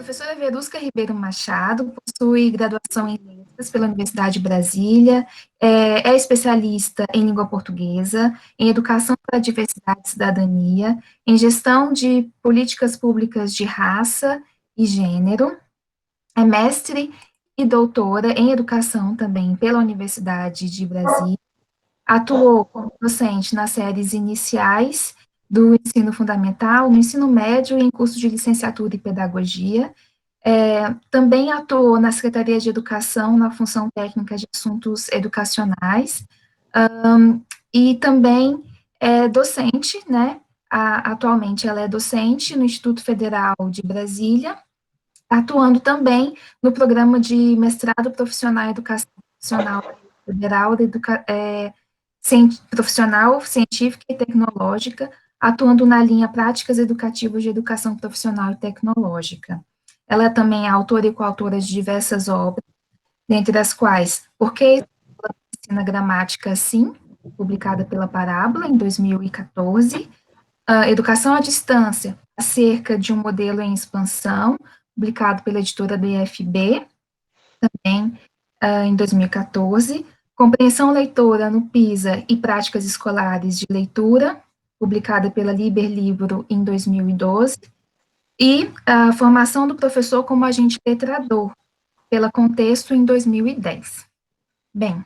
Professora Verusca Ribeiro Machado possui graduação em Letras pela Universidade de Brasília, é especialista em língua portuguesa, em educação para a diversidade e cidadania, em gestão de políticas públicas de raça e gênero, é mestre e doutora em educação também pela Universidade de Brasília, atuou como docente nas séries iniciais do ensino fundamental, no ensino médio e em curso de licenciatura e pedagogia. Também atuou na Secretaria de Educação, na função técnica de assuntos educacionais, e também é docente, né? Atualmente ela é docente no Instituto Federal de Brasília, atuando também no programa de mestrado profissional em educação profissional federal, profissional, científica e tecnológica, atuando na linha Práticas Educativas de Educação Profissional e Tecnológica. Ela também é autora e coautora de diversas obras, dentre as quais Por que ensina gramática assim, publicada pela Parábola, em 2014, Educação à Distância, acerca de um modelo em expansão, publicado pela editora DFB, também em 2014, Compreensão Leitora no PISA e Práticas Escolares de Leitura, publicada pela Liber Livro em 2012, e a Formação do Professor como Agente Letrador, pela Contexto em 2010. Bem,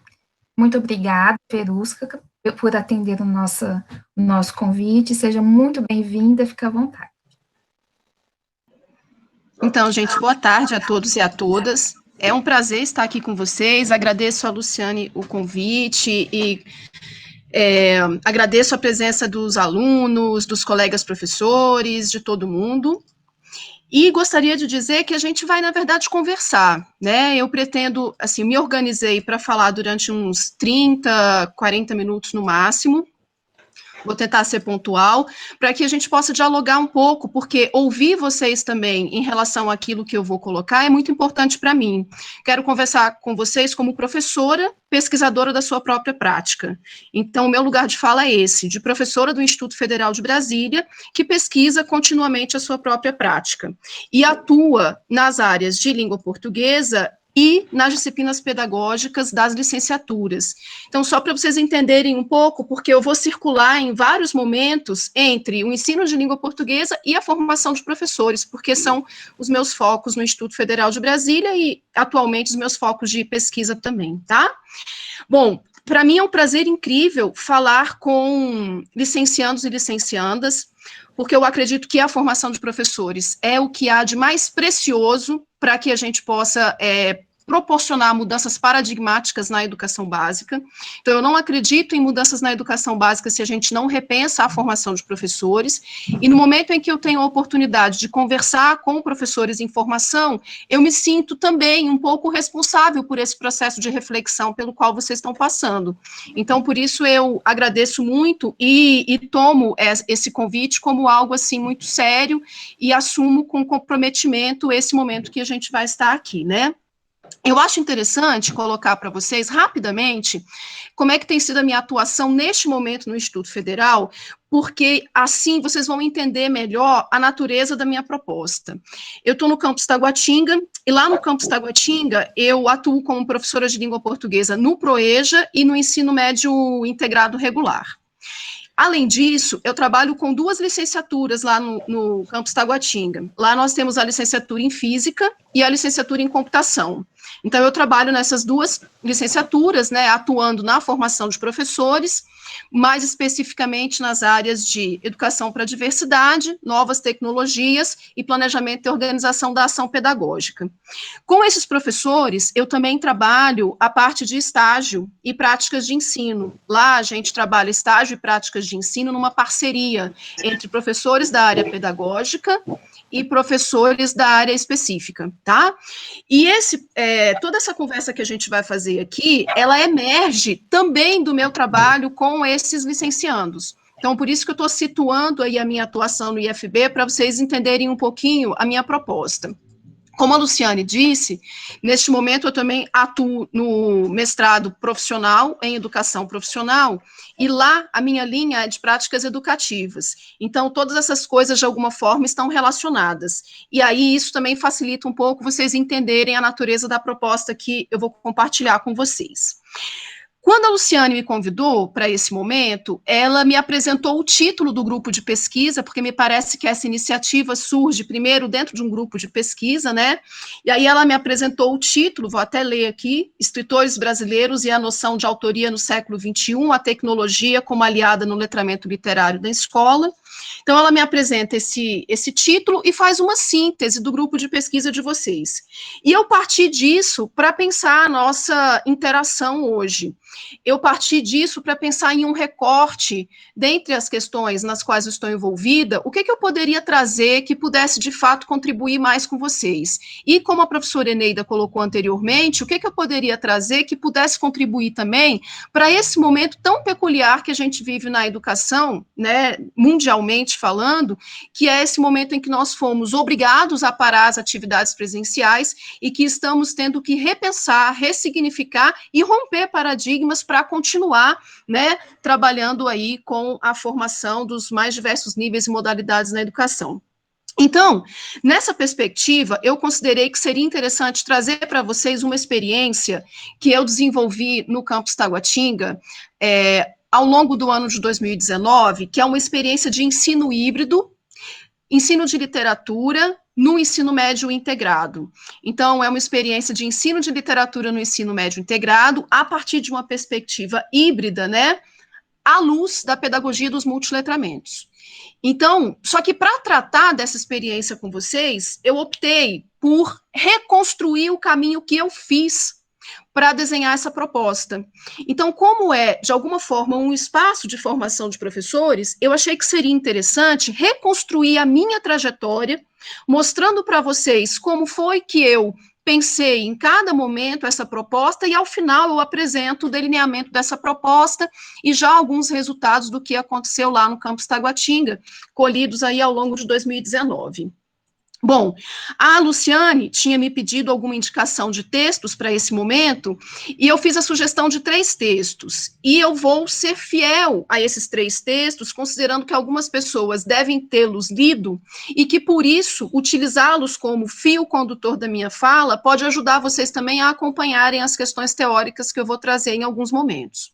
muito obrigada, Verusca, por atender o nosso convite, seja muito bem-vinda, fique à vontade. Então, gente, boa tarde a todos e a todas. É um prazer estar aqui com vocês. Agradeço a Luciane o convite e agradeço a presença dos alunos, dos colegas professores, de todo mundo. E gostaria de dizer que a gente vai, na verdade, conversar, né? Eu pretendo, assim, me organizei para falar durante uns 30, 40 minutos no máximo. Vou tentar ser pontual, para que a gente possa dialogar um pouco, porque ouvir vocês também em relação àquilo que eu vou colocar é muito importante para mim. Quero conversar com vocês como professora, pesquisadora da sua própria prática. Então, meu lugar de fala é esse, de professora do Instituto Federal de Brasília, que pesquisa continuamente a sua própria prática, e atua nas áreas de língua portuguesa e nas disciplinas pedagógicas das licenciaturas. Então, só para vocês entenderem um pouco, porque eu vou circular em vários momentos entre o ensino de língua portuguesa e a formação de professores, porque são os meus focos no Instituto Federal de Brasília e, atualmente, os meus focos de pesquisa também, tá? Bom, para mim é um prazer incrível falar com licenciandos e licenciandas, porque eu acredito que a formação de professores é o que há de mais precioso para que a gente possa proporcionar mudanças paradigmáticas na educação básica. Então, eu não acredito em mudanças na educação básica se a gente não repensa a formação de professores, e no momento em que eu tenho a oportunidade de conversar com professores em formação, eu me sinto também um pouco responsável por esse processo de reflexão pelo qual vocês estão passando. Então, por isso, eu agradeço muito e tomo esse convite como algo, assim, muito sério, e assumo com comprometimento esse momento que a gente vai estar aqui, né? Eu acho interessante colocar para vocês, rapidamente, como é que tem sido a minha atuação neste momento no Instituto Federal, porque assim vocês vão entender melhor a natureza da minha proposta. Eu estou no campus Taguatinga, e lá no campus Taguatinga eu atuo como professora de língua portuguesa no PROEJA e no ensino médio integrado regular. Além disso, eu trabalho com 2 licenciaturas lá no campus Taguatinga. Lá nós temos a licenciatura em Física e a licenciatura em Computação. Então, eu trabalho nessas 2 licenciaturas, né, atuando na formação de professores, mais especificamente nas áreas de educação para a diversidade, novas tecnologias e planejamento e organização da ação pedagógica. Com esses professores, eu também trabalho a parte de estágio e práticas de ensino. Lá, a gente trabalha estágio e práticas de ensino numa parceria entre professores da área pedagógica e professores da área específica, tá? E toda essa conversa que a gente vai fazer aqui, ela emerge também do meu trabalho com esses licenciandos. Então, por isso que eu estou situando aí a minha atuação no IFB, para vocês entenderem um pouquinho a minha proposta. Como a Luciane disse, neste momento eu também atuo no mestrado profissional em educação profissional, e lá a minha linha é de práticas educativas. Então, todas essas coisas, de alguma forma, estão relacionadas. E aí, isso também facilita um pouco vocês entenderem a natureza da proposta que eu vou compartilhar com vocês. Quando a Luciane me convidou para esse momento, ela me apresentou o título do grupo de pesquisa, porque me parece que essa iniciativa surge primeiro dentro de um grupo de pesquisa, né? E aí ela me apresentou o título, vou até ler aqui: Escritores Brasileiros e a Noção de Autoria no Século XXI, a Tecnologia como Aliada no Letramento Literário da Escola. Então, ela me apresenta esse título e faz uma síntese do grupo de pesquisa de vocês. E eu parti disso para pensar a nossa interação hoje. Eu parti disso para pensar em um recorte, dentre as questões nas quais eu estou envolvida, o que eu poderia trazer que pudesse, de fato, contribuir mais com vocês. E, como a professora Eneida colocou anteriormente, o que eu poderia trazer que pudesse contribuir também para esse momento tão peculiar que a gente vive na educação, né, mundialmente falando, que é esse momento em que nós fomos obrigados a parar as atividades presenciais e que estamos tendo que repensar, ressignificar e romper paradigmas para continuar, né, trabalhando aí com a formação dos mais diversos níveis e modalidades na educação. Então, nessa perspectiva, eu considerei que seria interessante trazer para vocês uma experiência que eu desenvolvi no campus Taguatinga, ao longo do ano de 2019, que é uma experiência de ensino híbrido, ensino de literatura no ensino médio integrado. Então, é uma experiência de ensino de literatura no ensino médio integrado, a partir de uma perspectiva híbrida, né, à luz da pedagogia dos multiletramentos. Então, só que para tratar dessa experiência com vocês, eu optei por reconstruir o caminho que eu fiz para desenhar essa proposta. Então, como é, de alguma forma, um espaço de formação de professores, eu achei que seria interessante reconstruir a minha trajetória, mostrando para vocês como foi que eu pensei em cada momento essa proposta e, ao final, eu apresento o delineamento dessa proposta e já alguns resultados do que aconteceu lá no campus Taguatinga, colhidos aí ao longo de 2019. Bom, a Luciane tinha me pedido alguma indicação de textos para esse momento, e eu fiz a sugestão de 3 textos, e eu vou ser fiel a esses 3 textos, considerando que algumas pessoas devem tê-los lido, e que, por isso, utilizá-los como fio condutor da minha fala pode ajudar vocês também a acompanharem as questões teóricas que eu vou trazer em alguns momentos.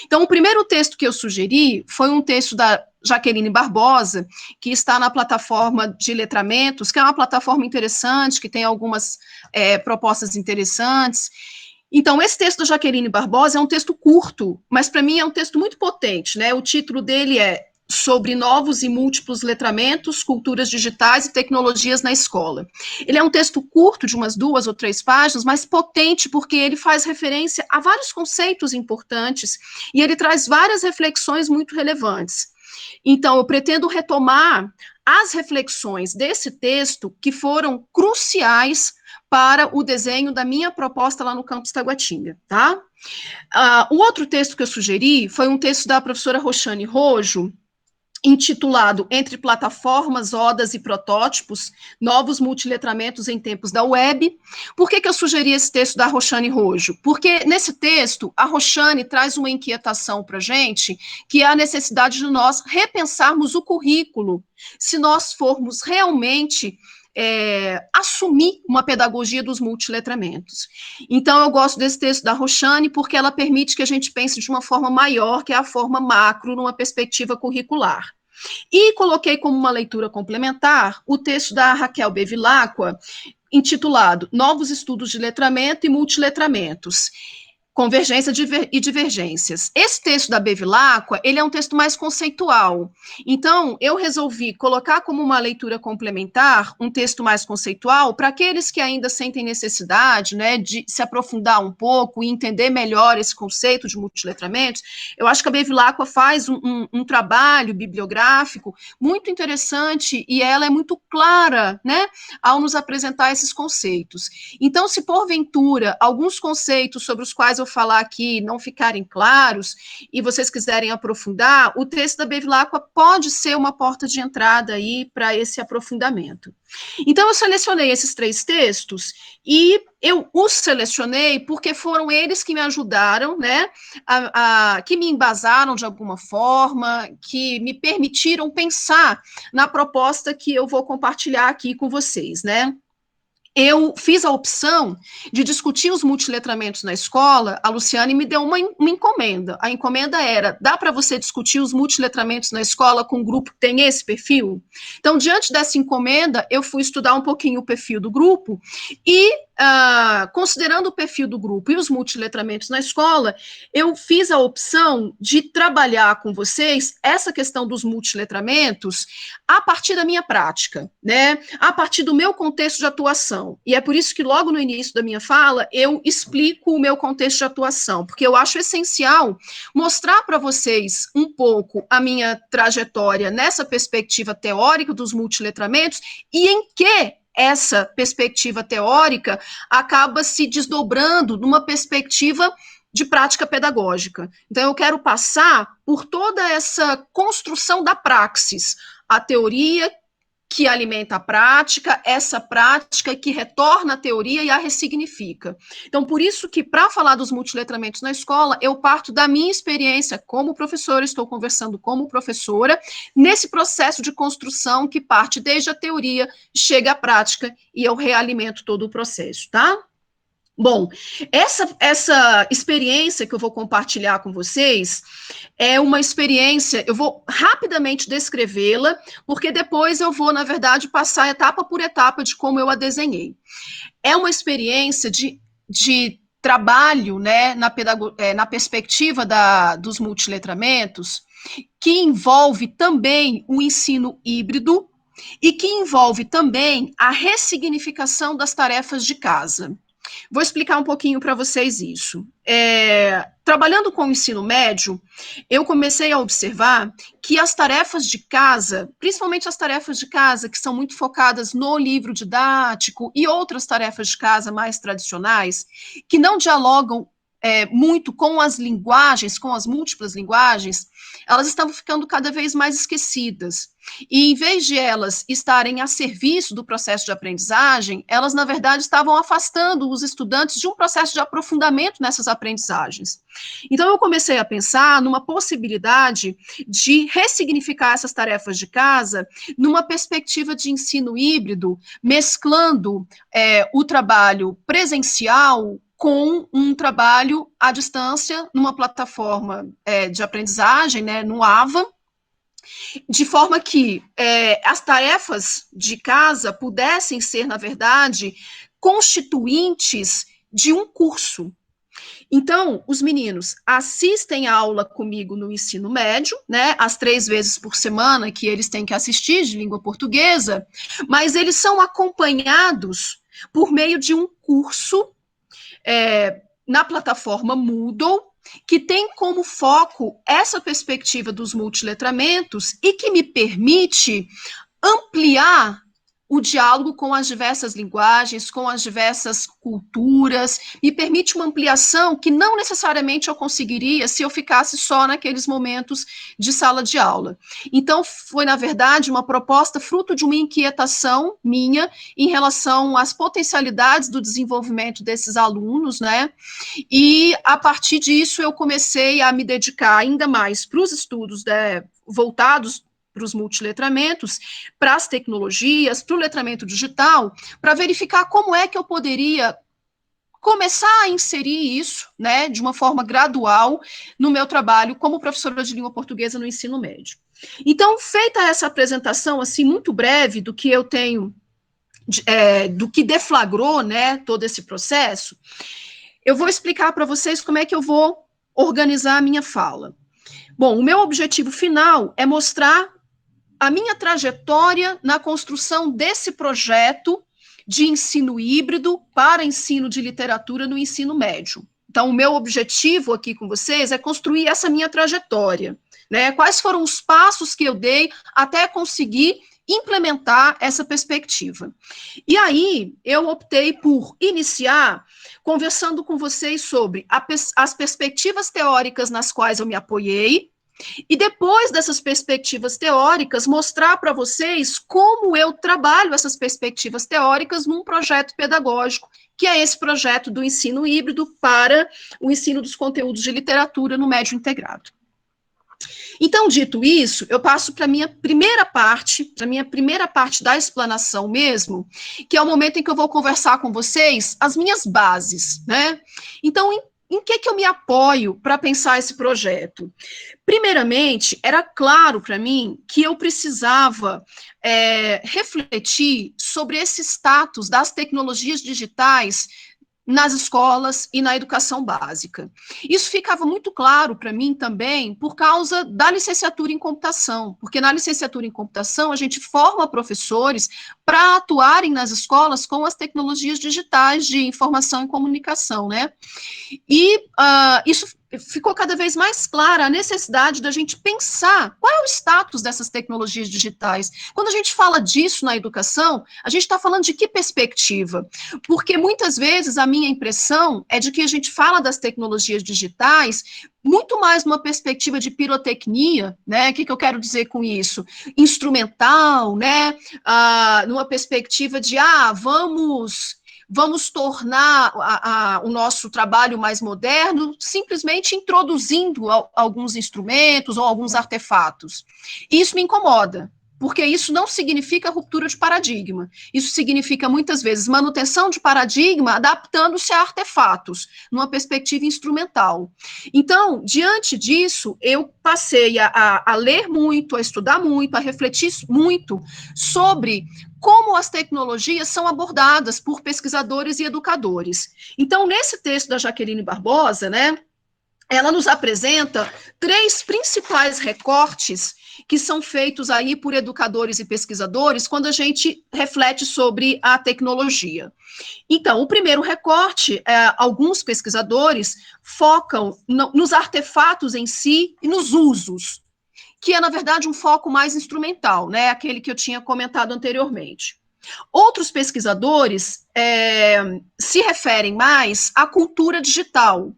Então, o primeiro texto que eu sugeri foi um texto da Jaqueline Barbosa, que está na plataforma de letramentos, que é uma plataforma interessante, que tem algumas propostas interessantes. Então, esse texto da Jaqueline Barbosa é um texto curto, mas para mim é um texto muito potente, né? O título dele é Sobre Novos e Múltiplos Letramentos, Culturas Digitais e Tecnologias na Escola. Ele é um texto curto, de umas 2 ou 3 páginas, mas potente porque ele faz referência a vários conceitos importantes e ele traz várias reflexões muito relevantes. Então, eu pretendo retomar as reflexões desse texto que foram cruciais para o desenho da minha proposta lá no campus Taguatinga, tá? O outro texto que eu sugeri foi um texto da professora Roxane Rojo, intitulado Entre Plataformas, Odas e Protótipos, Novos Multiletramentos em Tempos da Web. Por que eu sugeri esse texto da Roxane Rojo? Porque nesse texto, a Roxane traz uma inquietação para a gente, que é a necessidade de nós repensarmos o currículo, se nós formos realmente assumir uma pedagogia dos multiletramentos. Então, eu gosto desse texto da Roxane porque ela permite que a gente pense de uma forma maior, que é a forma macro, numa perspectiva curricular. E coloquei como uma leitura complementar o texto da Raquel Bevilacqua, intitulado Novos Estudos de Letramento e Multiletramentos, Convergência e Divergências. Esse texto da Bevilacqua, ele é um texto mais conceitual. Então, eu resolvi colocar como uma leitura complementar um texto mais conceitual para aqueles que ainda sentem necessidade, né, de se aprofundar um pouco e entender melhor esse conceito de multiletramentos. Eu acho que a Bevilacqua faz um trabalho bibliográfico muito interessante e ela é muito clara, né, ao nos apresentar esses conceitos. Então, se porventura alguns conceitos sobre os quais caso eu falar aqui não ficarem claros e vocês quiserem aprofundar, o texto da Bevilacqua pode ser uma porta de entrada aí para esse aprofundamento. Então, eu selecionei esses 3 textos e eu os selecionei porque foram eles que me ajudaram, né, que me embasaram de alguma forma, que me permitiram pensar na proposta que eu vou compartilhar aqui com vocês, né. Eu fiz a opção de discutir os multiletramentos na escola. A Luciane me deu uma encomenda. A encomenda era: dá para você discutir os multiletramentos na escola com um grupo que tem esse perfil? Então, diante dessa encomenda, eu fui estudar um pouquinho o perfil do grupo e, considerando o perfil do grupo e os multiletramentos na escola, eu fiz a opção de trabalhar com vocês essa questão dos multiletramentos a partir da minha prática, né? A partir do meu contexto de atuação. E é por isso que logo no início da minha fala eu explico o meu contexto de atuação, porque eu acho essencial mostrar para vocês um pouco a minha trajetória nessa perspectiva teórica dos multiletramentos e em que essa perspectiva teórica acaba se desdobrando numa perspectiva de prática pedagógica. Então, eu quero passar por toda essa construção da praxis, a teoria que alimenta a prática, essa prática que retorna a teoria e a ressignifica. Então, por isso que, para falar dos multiletramentos na escola, eu parto da minha experiência como professora, estou conversando como professora, nesse processo de construção que parte desde a teoria, chega à prática e eu realimento todo o processo, tá? Bom, essa experiência que eu vou compartilhar com vocês é uma experiência, eu vou rapidamente descrevê-la, porque depois eu vou, na verdade, passar etapa por etapa de como eu a desenhei. É uma experiência de trabalho, né, na perspectiva dos multiletramentos, que envolve também o ensino híbrido e que envolve também a ressignificação das tarefas de casa. Vou explicar um pouquinho para vocês isso. Trabalhando com o ensino médio, eu comecei a observar que as tarefas de casa, principalmente as tarefas de casa que são muito focadas no livro didático e outras tarefas de casa mais tradicionais, que não dialogam muito com as linguagens, com as múltiplas linguagens, elas estavam ficando cada vez mais esquecidas. E em vez de elas estarem a serviço do processo de aprendizagem, elas, na verdade, estavam afastando os estudantes de um processo de aprofundamento nessas aprendizagens. Então, eu comecei a pensar numa possibilidade de ressignificar essas tarefas de casa numa perspectiva de ensino híbrido, mesclando o trabalho presencial com um trabalho à distância, numa plataforma de aprendizagem, né, no AVA, de forma que as tarefas de casa pudessem ser, na verdade, constituintes de um curso. Então, os meninos assistem a aula comigo no ensino médio, né, as 3 vezes por semana que eles têm que assistir de língua portuguesa, mas eles são acompanhados por meio de um curso na plataforma Moodle, que tem como foco essa perspectiva dos multiletramentos e que me permite ampliar o diálogo com as diversas linguagens, com as diversas culturas, me permite uma ampliação que não necessariamente eu conseguiria se eu ficasse só naqueles momentos de sala de aula. Então, foi, na verdade, uma proposta fruto de uma inquietação minha em relação às potencialidades do desenvolvimento desses alunos, né? E, a partir disso, eu comecei a me dedicar ainda mais para os estudos voltados para os multiletramentos, para as tecnologias, para o letramento digital, para verificar como é que eu poderia começar a inserir isso, né, de uma forma gradual no meu trabalho como professora de língua portuguesa no ensino médio. Então, feita essa apresentação, assim, muito breve do que eu tenho, do que deflagrou, né, todo esse processo, eu vou explicar para vocês como é que eu vou organizar a minha fala. Bom, o meu objetivo final é mostrar a minha trajetória na construção desse projeto de ensino híbrido para ensino de literatura no ensino médio. Então, o meu objetivo aqui com vocês é construir essa minha trajetória, né? Quais foram os passos que eu dei até conseguir implementar essa perspectiva. E aí, eu optei por iniciar conversando com vocês sobre as perspectivas teóricas nas quais eu me apoiei, e depois dessas perspectivas teóricas, mostrar para vocês como eu trabalho essas perspectivas teóricas num projeto pedagógico, que é esse projeto do ensino híbrido para o ensino dos conteúdos de literatura no médio integrado. Então, dito isso, eu passo para a minha primeira parte da explanação mesmo, que é o momento em que eu vou conversar com vocês as minhas bases, né? Então, em que eu me apoio para pensar esse projeto? Primeiramente, era claro para mim que eu precisava refletir sobre esse status das tecnologias digitais nas escolas e na educação básica. Isso ficava muito claro para mim também por causa da licenciatura em computação, porque na licenciatura em computação a gente forma professores para atuarem nas escolas com as tecnologias digitais de informação e comunicação, né? E isso ficou cada vez mais clara a necessidade da gente pensar qual é o status dessas tecnologias digitais. Quando a gente fala disso na educação, a gente está falando de que perspectiva? Porque muitas vezes a minha impressão é de que a gente fala das tecnologias digitais muito mais numa perspectiva de pirotecnia, né? O que eu quero dizer com isso? Instrumental, né? Numa perspectiva de, vamos tornar o nosso trabalho mais moderno simplesmente introduzindo alguns instrumentos ou alguns artefatos. Isso me incomoda, porque isso não significa ruptura de paradigma. Isso significa, muitas vezes, manutenção de paradigma adaptando-se a artefatos, numa perspectiva instrumental. Então, diante disso, eu passei a ler muito, a estudar muito, a refletir muito sobre como as tecnologias são abordadas por pesquisadores e educadores. Então, nesse texto da Jaqueline Barbosa, né, ela nos apresenta 3 principais recortes que são feitos aí por educadores e pesquisadores quando a gente reflete sobre a tecnologia. Então, o primeiro recorte, alguns pesquisadores focam nos artefatos em si e nos usos, que é, na verdade, um foco mais instrumental, né? Aquele que eu tinha comentado anteriormente. Outros pesquisadores se referem mais à cultura digital.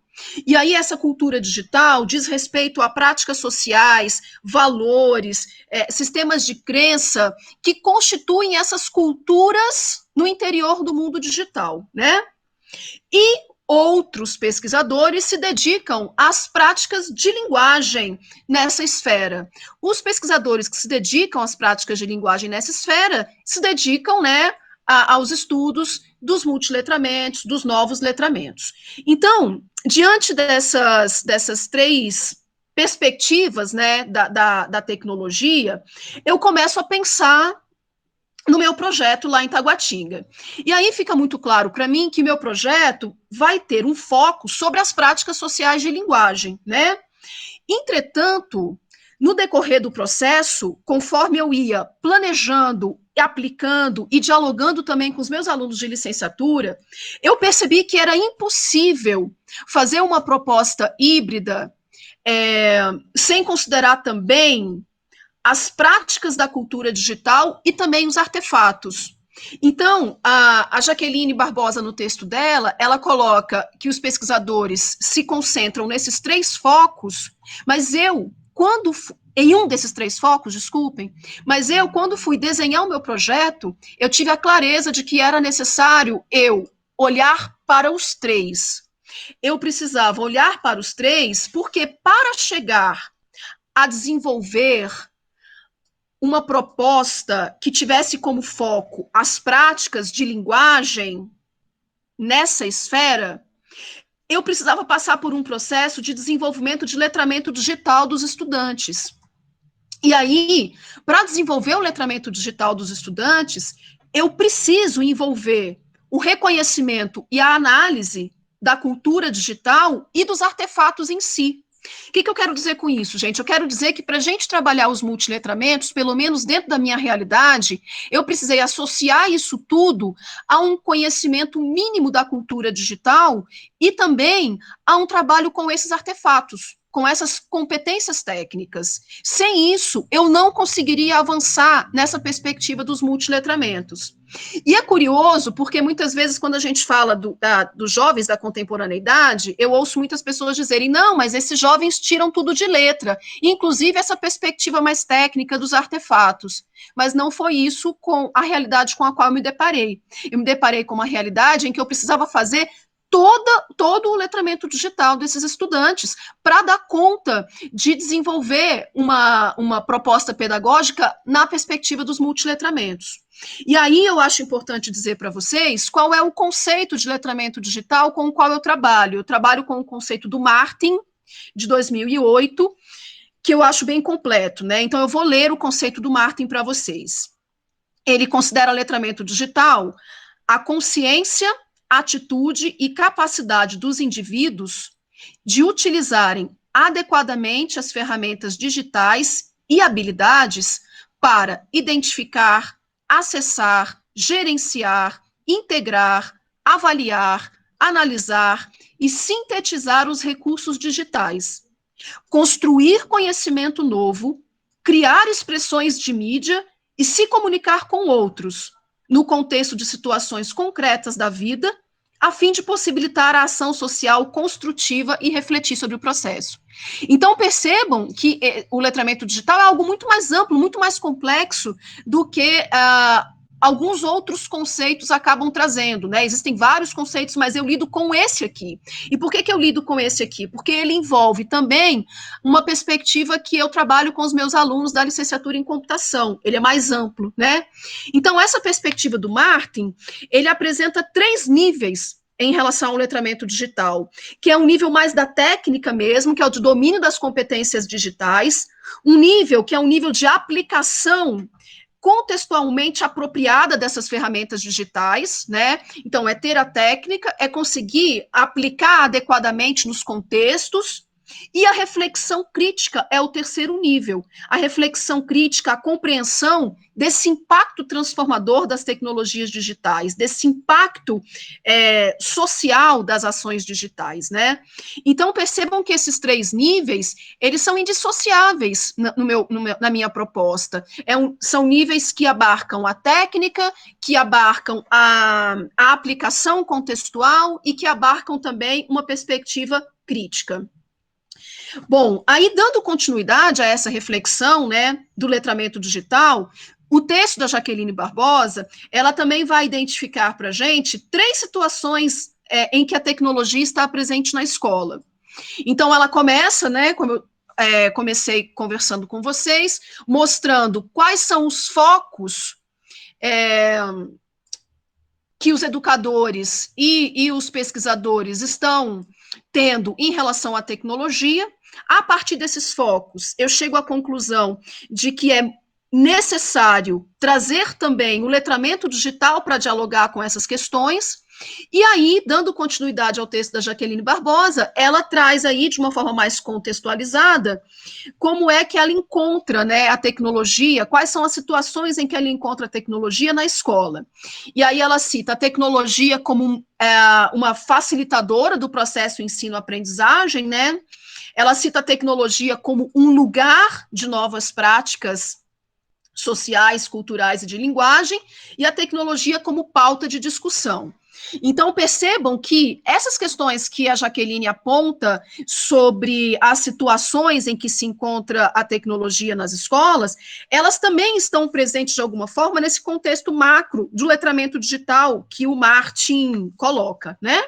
E aí essa cultura digital diz respeito a práticas sociais, valores, sistemas de crença que constituem essas culturas no interior do mundo digital, né? E outros pesquisadores se dedicam às práticas de linguagem nessa esfera. Os pesquisadores que se dedicam às práticas de linguagem nessa esfera se dedicam, né, aos estudos dos multiletramentos, dos novos letramentos. Então, diante dessas 3 perspectivas, né, da tecnologia, eu começo a pensar no meu projeto lá em Taguatinga. E aí fica muito claro para mim que meu projeto vai ter um foco sobre as práticas sociais de linguagem, né? Entretanto, no decorrer do processo, conforme eu ia planejando, aplicando e dialogando também com os meus alunos de licenciatura, eu percebi que era impossível fazer uma proposta híbrida sem considerar também as práticas da cultura digital e também os artefatos. Então, a Jaqueline Barbosa, no texto dela, ela coloca que os pesquisadores se concentram nesses 3 focos, mas em um desses 3 focos, desculpem, mas quando fui desenhar o meu projeto, eu tive a clareza de que era necessário eu olhar para os 3. Eu precisava olhar para os 3, porque para chegar a desenvolver uma proposta que tivesse como foco as práticas de linguagem nessa esfera, eu precisava passar por um processo de desenvolvimento de letramento digital dos estudantes. E aí, para desenvolver o letramento digital dos estudantes, eu preciso envolver o reconhecimento e a análise da cultura digital e dos artefatos em si. O que eu quero dizer com isso, gente? Eu quero dizer que para a gente trabalhar os multiletramentos, pelo menos dentro da minha realidade, eu precisei associar isso tudo a um conhecimento mínimo da cultura digital e também a um trabalho com esses artefatos. com essas competências técnicas. Sem isso, eu não conseguiria avançar nessa perspectiva dos multiletramentos. E é curioso, porque muitas vezes, quando a gente fala dos jovens da contemporaneidade, eu ouço muitas pessoas dizerem, não, mas esses jovens tiram tudo de letra, inclusive essa perspectiva mais técnica dos artefatos. Mas não foi isso com a realidade com a qual eu me deparei. Eu me deparei com uma realidade em que eu precisava fazer todo o letramento digital desses estudantes para dar conta de desenvolver uma proposta pedagógica na perspectiva dos multiletramentos. E aí eu acho importante dizer para vocês qual é o conceito de letramento digital com o qual eu trabalho. Eu trabalho com o conceito do Martin, de 2008, que eu acho bem completo, né? Então eu vou ler o conceito do Martin para vocês. Ele considera letramento digital a consciência, atitude e capacidade dos indivíduos de utilizarem adequadamente as ferramentas digitais e habilidades para identificar, acessar, gerenciar, integrar, avaliar, analisar e sintetizar os recursos digitais, construir conhecimento novo, criar expressões de mídia e se comunicar com outros, no contexto de situações concretas da vida, a fim de possibilitar a ação social construtiva e refletir sobre o processo. Então, percebam que o letramento digital é algo muito mais amplo, muito mais complexo do que alguns outros conceitos acabam trazendo, né? Existem vários conceitos, mas eu lido com esse aqui. E por que eu lido com esse aqui? Porque ele envolve também uma perspectiva que eu trabalho com os meus alunos da licenciatura em computação. Ele é mais amplo, né? Então, essa perspectiva do Martin, ele apresenta 3 níveis em relação ao letramento digital, que é um nível mais da técnica mesmo, que é o de domínio das competências digitais, um nível que é um nível de aplicação contextualmente apropriada dessas ferramentas digitais, né? Então, é ter a técnica, é conseguir aplicar adequadamente nos contextos, e a reflexão crítica é o 3º nível. A reflexão crítica, a compreensão desse impacto transformador das tecnologias digitais, desse impacto social das ações digitais, né? Então, percebam que esses 3 níveis, eles são indissociáveis na minha proposta. São níveis que abarcam a técnica, que abarcam a aplicação contextual e que abarcam também uma perspectiva crítica. Bom, aí dando continuidade a essa reflexão, né, do letramento digital, o texto da Jaqueline Barbosa, ela também vai identificar para a gente 3 situações em que a tecnologia está presente na escola. Então, ela começa, né, como eu comecei conversando com vocês, mostrando quais são os focos que os educadores e os pesquisadores estão tendo em relação à tecnologia. A partir desses focos, eu chego à conclusão de que é necessário trazer também o letramento digital para dialogar com essas questões. E aí, dando continuidade ao texto da Jaqueline Barbosa, ela traz aí, de uma forma mais contextualizada, como é que ela encontra, né, a tecnologia, quais são as situações em que ela encontra a tecnologia na escola. E aí ela cita a tecnologia como uma facilitadora do processo ensino-aprendizagem, né? Ela cita a tecnologia como um lugar de novas práticas sociais, culturais e de linguagem, e a tecnologia como pauta de discussão. Então, percebam que essas questões que a Jaqueline aponta sobre as situações em que se encontra a tecnologia nas escolas, elas também estão presentes de alguma forma nesse contexto macro do letramento digital que o Martin coloca, né?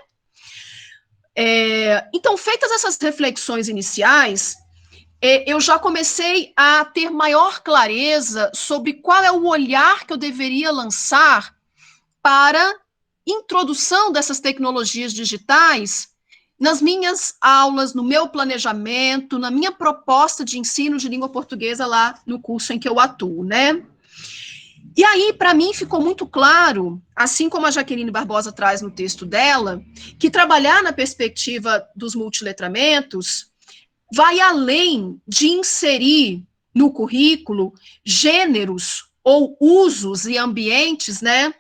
Então, feitas essas reflexões iniciais, eu já comecei a ter maior clareza sobre qual é o olhar que eu deveria lançar para introdução dessas tecnologias digitais nas minhas aulas, no meu planejamento, na minha proposta de ensino de língua portuguesa lá no curso em que eu atuo, né? E aí, para mim, ficou muito claro, assim como a Jaqueline Barbosa traz no texto dela, que trabalhar na perspectiva dos multiletramentos vai além de inserir no currículo gêneros ou usos e ambientes, né,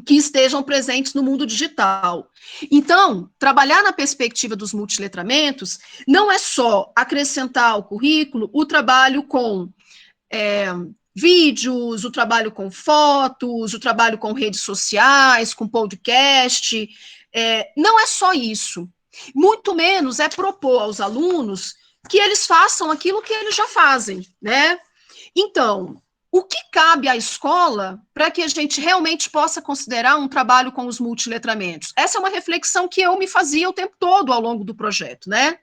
que estejam presentes no mundo digital. Então, trabalhar na perspectiva dos multiletramentos não é só acrescentar ao currículo o trabalho com vídeos, o trabalho com fotos, o trabalho com redes sociais, com podcast. Não é só isso. Muito menos é propor aos alunos que eles façam aquilo que eles já fazem, né? Então, o que cabe à escola para que a gente realmente possa considerar um trabalho com os multiletramentos? Essa é uma reflexão que eu me fazia o tempo todo ao longo do projeto, né?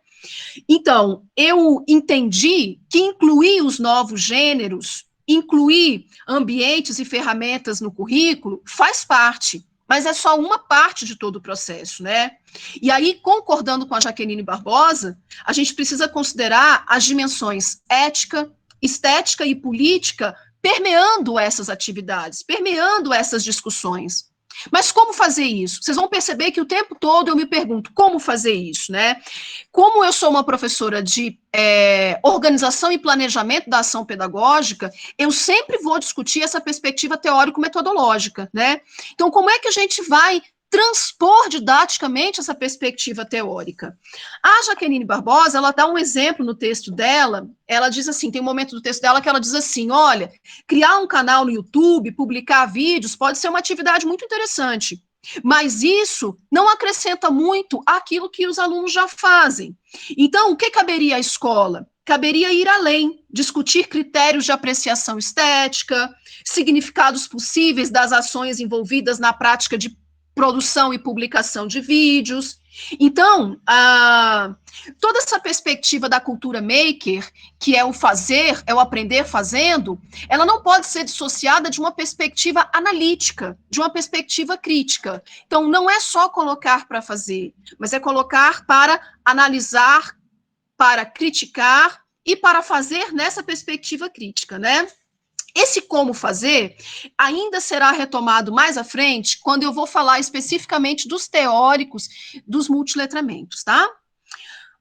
Então, eu entendi que incluir os novos gêneros, incluir ambientes e ferramentas no currículo, faz parte, mas é só uma parte de todo o processo, né? E aí, concordando com a Jaqueline Barbosa, a gente precisa considerar as dimensões ética, estética e política permeando essas atividades, permeando essas discussões. Mas como fazer isso? Vocês vão perceber que o tempo todo eu me pergunto como fazer isso, né? Como eu sou uma professora de organização e planejamento da ação pedagógica, eu sempre vou discutir essa perspectiva teórico-metodológica, né? Então, como é que a gente vai transpor didaticamente essa perspectiva teórica? A Jaqueline Barbosa, ela dá um exemplo no texto dela, ela diz assim, tem um momento do texto dela que ela diz assim, olha, criar um canal no YouTube, publicar vídeos, pode ser uma atividade muito interessante, mas isso não acrescenta muito àquilo que os alunos já fazem. Então, o que caberia à escola? Caberia ir além, discutir critérios de apreciação estética, significados possíveis das ações envolvidas na prática de produção e publicação de vídeos. Então, toda essa perspectiva da cultura maker, que é o fazer, é o aprender fazendo, ela não pode ser dissociada de uma perspectiva analítica, de uma perspectiva crítica. Então, não é só colocar para fazer, mas é colocar para analisar, para criticar e para fazer nessa perspectiva crítica, né? Esse como fazer ainda será retomado mais à frente, quando eu vou falar especificamente dos teóricos dos multiletramentos, tá?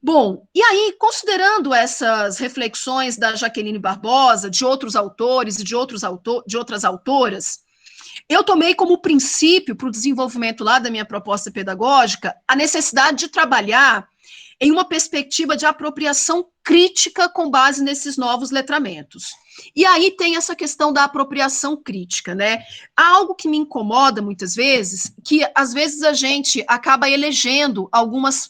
Bom, e aí, considerando essas reflexões da Jaqueline Barbosa, de outros autores e de outras autoras, eu tomei como princípio para o desenvolvimento lá da minha proposta pedagógica a necessidade de trabalhar em uma perspectiva de apropriação crítica com base nesses novos letramentos. E aí tem essa questão da apropriação crítica, né? Há algo que me incomoda muitas vezes, que às vezes a gente acaba elegendo algumas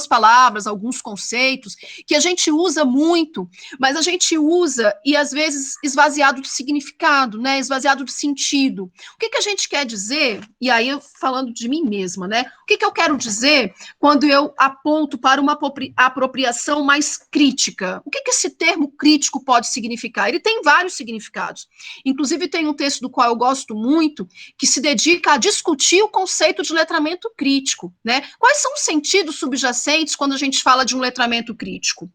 palavras, alguns conceitos, que a gente usa muito, mas a gente usa e às vezes esvaziado de significado, né? Esvaziado de sentido. O que a gente quer dizer, e aí eu falando de mim mesma, né? O que eu quero dizer quando eu aponto para uma apropriação mais crítica? O que esse termo crítico pode significar? Ele tem vários significados. Inclusive, tem um texto do qual eu gosto muito, que se dedica a discutir o conceito de letramento crítico, né? Quais são os sentidos subjacentes quando a gente fala de um letramento crítico?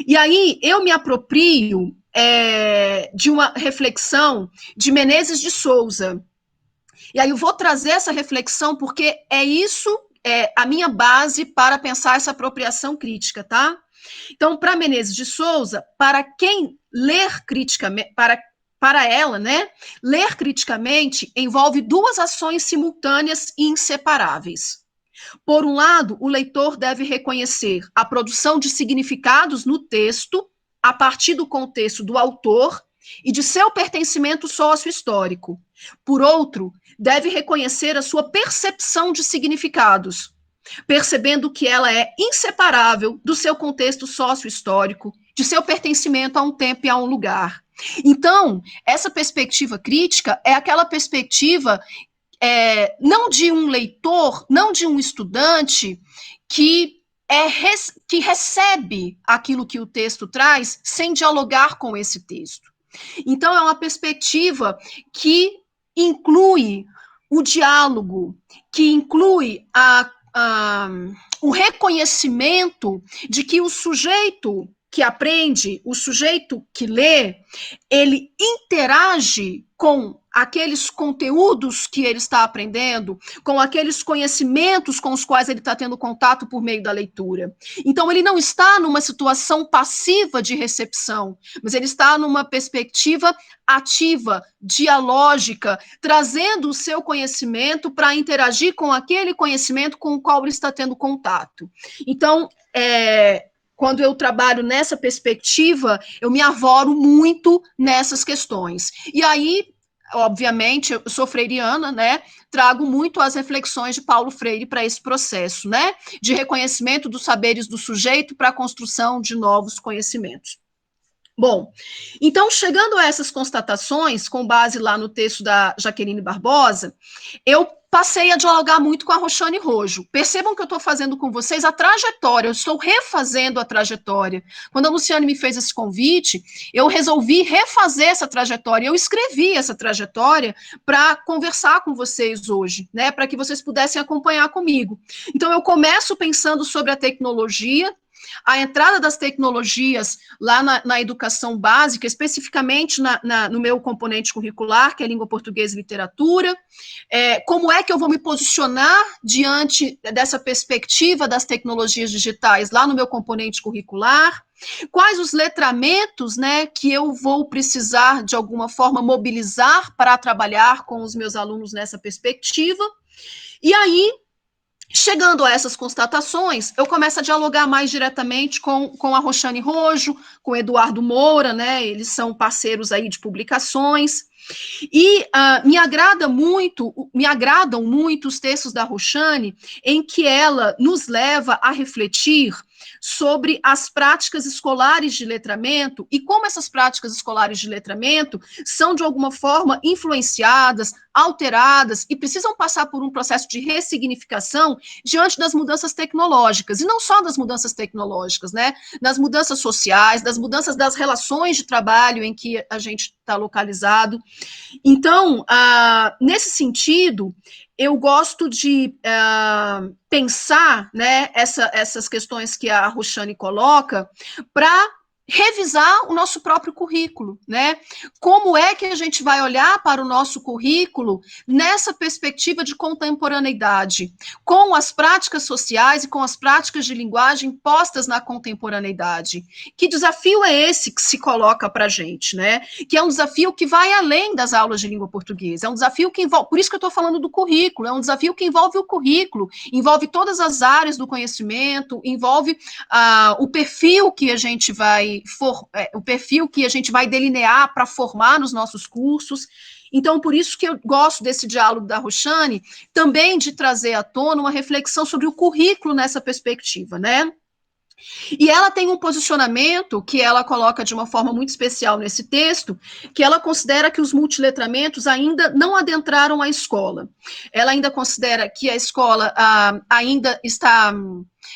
E aí, eu me aproprio de uma reflexão de Menezes de Souza. E aí eu vou trazer essa reflexão porque é isso, a minha base para pensar essa apropriação crítica, tá? Então, para Menezes de Souza, para quem ler criticamente, para ela, né, ler criticamente envolve duas ações simultâneas e inseparáveis. Por um lado, o leitor deve reconhecer a produção de significados no texto, a partir do contexto do autor e de seu pertencimento sócio-histórico. Por outro, deve reconhecer a sua percepção de significados, percebendo que ela é inseparável do seu contexto sócio-histórico, de seu pertencimento a um tempo e a um lugar. Então, essa perspectiva crítica é aquela perspectiva não de um leitor, não de um estudante que recebe aquilo que o texto traz sem dialogar com esse texto. Então, é uma perspectiva que inclui o diálogo, que inclui o reconhecimento de que o sujeito que aprende, o sujeito que lê, ele interage com aqueles conteúdos que ele está aprendendo, com aqueles conhecimentos com os quais ele está tendo contato por meio da leitura. Então, ele não está numa situação passiva de recepção, mas ele está numa perspectiva ativa, dialógica, trazendo o seu conhecimento para interagir com aquele conhecimento com o qual ele está tendo contato. Então, quando eu trabalho nessa perspectiva, eu me avoro muito nessas questões. E aí, obviamente, eu sou freiriana, né? Trago muito as reflexões de Paulo Freire para esse processo, né? De reconhecimento dos saberes do sujeito para a construção de novos conhecimentos. Bom, então, chegando a essas constatações, com base lá no texto da Jaqueline Barbosa, eu passei a dialogar muito com a Roxane Rojo. Percebam que eu estou fazendo com vocês a trajetória, eu estou refazendo a trajetória. Quando a Luciane me fez esse convite, eu resolvi refazer essa trajetória, eu escrevi essa trajetória para conversar com vocês hoje, né, para que vocês pudessem acompanhar comigo. Então, eu começo pensando sobre a tecnologia, a entrada das tecnologias lá na educação básica, especificamente no meu componente curricular, que é língua portuguesa e literatura, como é que eu vou me posicionar diante dessa perspectiva das tecnologias digitais lá no meu componente curricular, quais os letramentos, né, que eu vou precisar, de alguma forma, mobilizar para trabalhar com os meus alunos nessa perspectiva, e aí, chegando a essas constatações, eu começo a dialogar mais diretamente com a Roxane Rojo, com o Eduardo Moura, né? Eles são parceiros aí de publicações. E me agradam muito os textos da Roxane, em que ela nos leva a refletir sobre as práticas escolares de letramento e como essas práticas escolares de letramento são, de alguma forma, influenciadas, alteradas e precisam passar por um processo de ressignificação diante das mudanças tecnológicas, e não só das mudanças tecnológicas, né? Das mudanças sociais, das mudanças das relações de trabalho em que a gente está localizado. Então, nesse sentido, eu gosto de pensar, né, essas questões que a Roxane coloca para revisar o nosso próprio currículo, né? Como é que a gente vai olhar para o nosso currículo nessa perspectiva de contemporaneidade, com as práticas sociais e com as práticas de linguagem postas na contemporaneidade? Que desafio é esse que se coloca para a gente, né? Que é um desafio que vai além das aulas de língua portuguesa, é um desafio que envolve, por isso que eu estou falando do currículo, é um desafio que envolve o currículo, envolve todas as áreas do conhecimento, envolve o perfil que a gente vai delinear para formar nos nossos cursos. Então, por isso que eu gosto desse diálogo da Roxane, também de trazer à tona uma reflexão sobre o currículo nessa perspectiva, né? E ela tem um posicionamento que ela coloca de uma forma muito especial nesse texto, que ela considera que os multiletramentos ainda não adentraram a escola. Ela ainda considera que a escola ainda está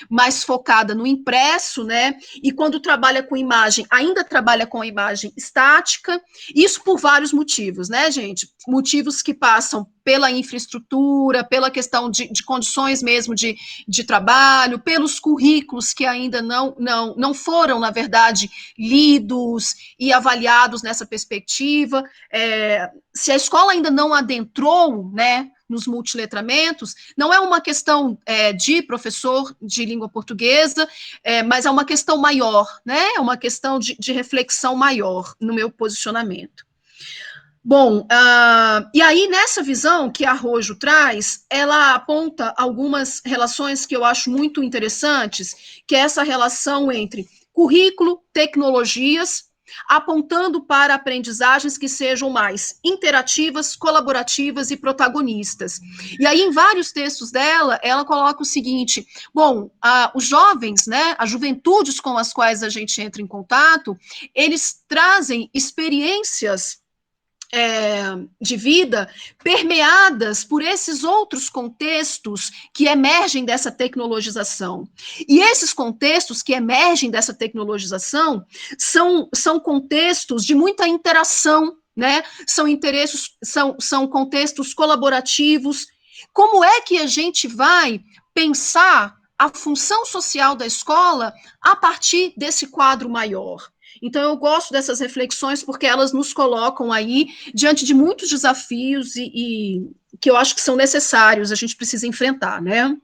mais focada no impresso, né? E quando trabalha com imagem, ainda trabalha com a imagem estática, isso por vários motivos, né, gente? Motivos que passam pela infraestrutura, pela questão de condições mesmo de trabalho, pelos currículos que ainda não foram, na verdade, lidos e avaliados nessa perspectiva. Se a escola ainda não adentrou, né, nos multiletramentos, não é uma questão de professor de língua portuguesa, mas é uma questão maior, né? É uma questão de reflexão maior no meu posicionamento. Bom, e aí nessa visão que a Rojo traz, ela aponta algumas relações que eu acho muito interessantes, que é essa relação entre currículo, tecnologias, apontando para aprendizagens que sejam mais interativas, colaborativas e protagonistas. E aí, em vários textos dela, ela coloca o seguinte: bom, os jovens, né, as juventudes com as quais a gente entra em contato, eles trazem experiências de vida permeadas por esses outros contextos que emergem dessa tecnologização. E esses contextos que emergem dessa tecnologização são contextos de muita interação, né? São contextos colaborativos. Como é que a gente vai pensar a função social da escola a partir desse quadro maior. Então, eu gosto dessas reflexões porque elas nos colocam aí diante de muitos desafios e que eu acho que são necessários, a gente precisa enfrentar, né?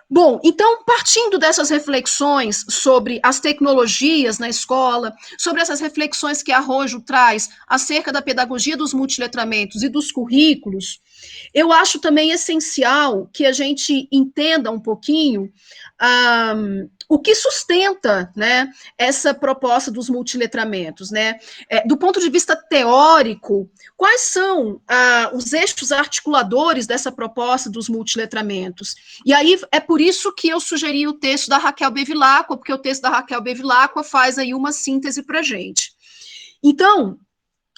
Bom, então, partindo dessas reflexões sobre as tecnologias na escola, sobre essas reflexões que a Arrojo traz acerca da pedagogia dos multiletramentos e dos currículos, eu acho também essencial que a gente entenda um pouquinho o que sustenta, né, essa proposta dos multiletramentos, né? Do ponto de vista teórico, quais são os eixos articuladores dessa proposta dos multiletramentos? E aí é por isso que eu sugeri o texto da Raquel Bevilacqua, porque o texto da Raquel Bevilacqua faz aí uma síntese para a gente. Então,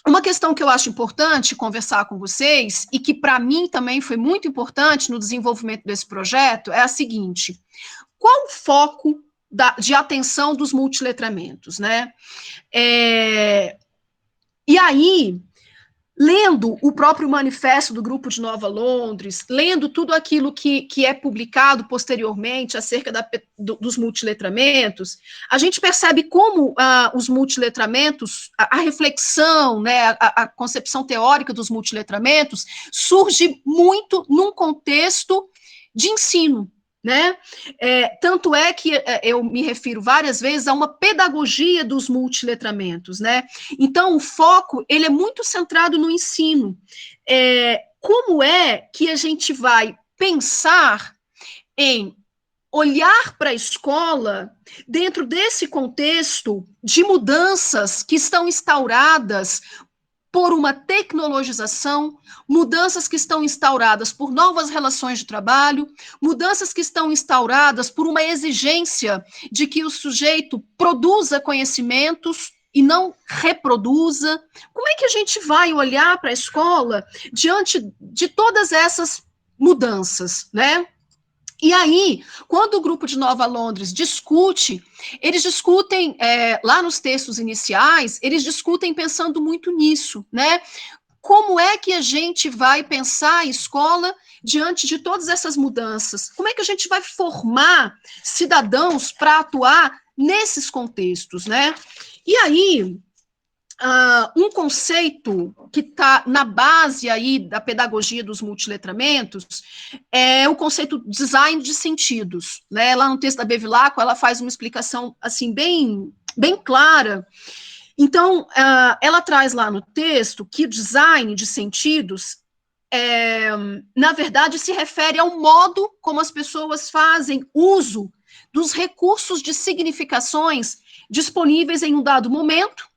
uma questão que eu acho importante conversar com vocês, e que para mim também foi muito importante no desenvolvimento desse projeto, é a seguinte: qual o foco de atenção dos multiletramentos, né? E aí, lendo o próprio manifesto do Grupo de Nova Londres, lendo tudo aquilo que é publicado posteriormente acerca dos multiletramentos, a gente percebe como os multiletramentos, a reflexão, né, a concepção teórica dos multiletramentos surge muito num contexto de ensino, né? Tanto é que eu me refiro várias vezes a uma pedagogia dos multiletramentos, né? Então, o foco, ele é muito centrado no ensino. Como é que a gente vai pensar em olhar para a escola dentro desse contexto de mudanças que estão instauradas por uma tecnologização, mudanças que estão instauradas por novas relações de trabalho, mudanças que estão instauradas por uma exigência de que o sujeito produza conhecimentos e não reproduza. Como é que a gente vai olhar para a escola diante de todas essas mudanças, né? E aí, quando o Grupo de Nova Londres discute, eles discutem, lá nos textos iniciais, eles discutem pensando muito nisso, né? Como é que a gente vai pensar a escola diante de todas essas mudanças? Como é que a gente vai formar cidadãos para atuar nesses contextos, né? E aí, um conceito que está na base aí da pedagogia dos multiletramentos é o conceito design de sentidos, né? Lá no texto da Bevilacqua, ela faz uma explicação assim bem clara. Então, ela traz lá no texto que o design de sentidos na verdade, se refere ao modo como as pessoas fazem uso dos recursos de significações disponíveis em um dado momento,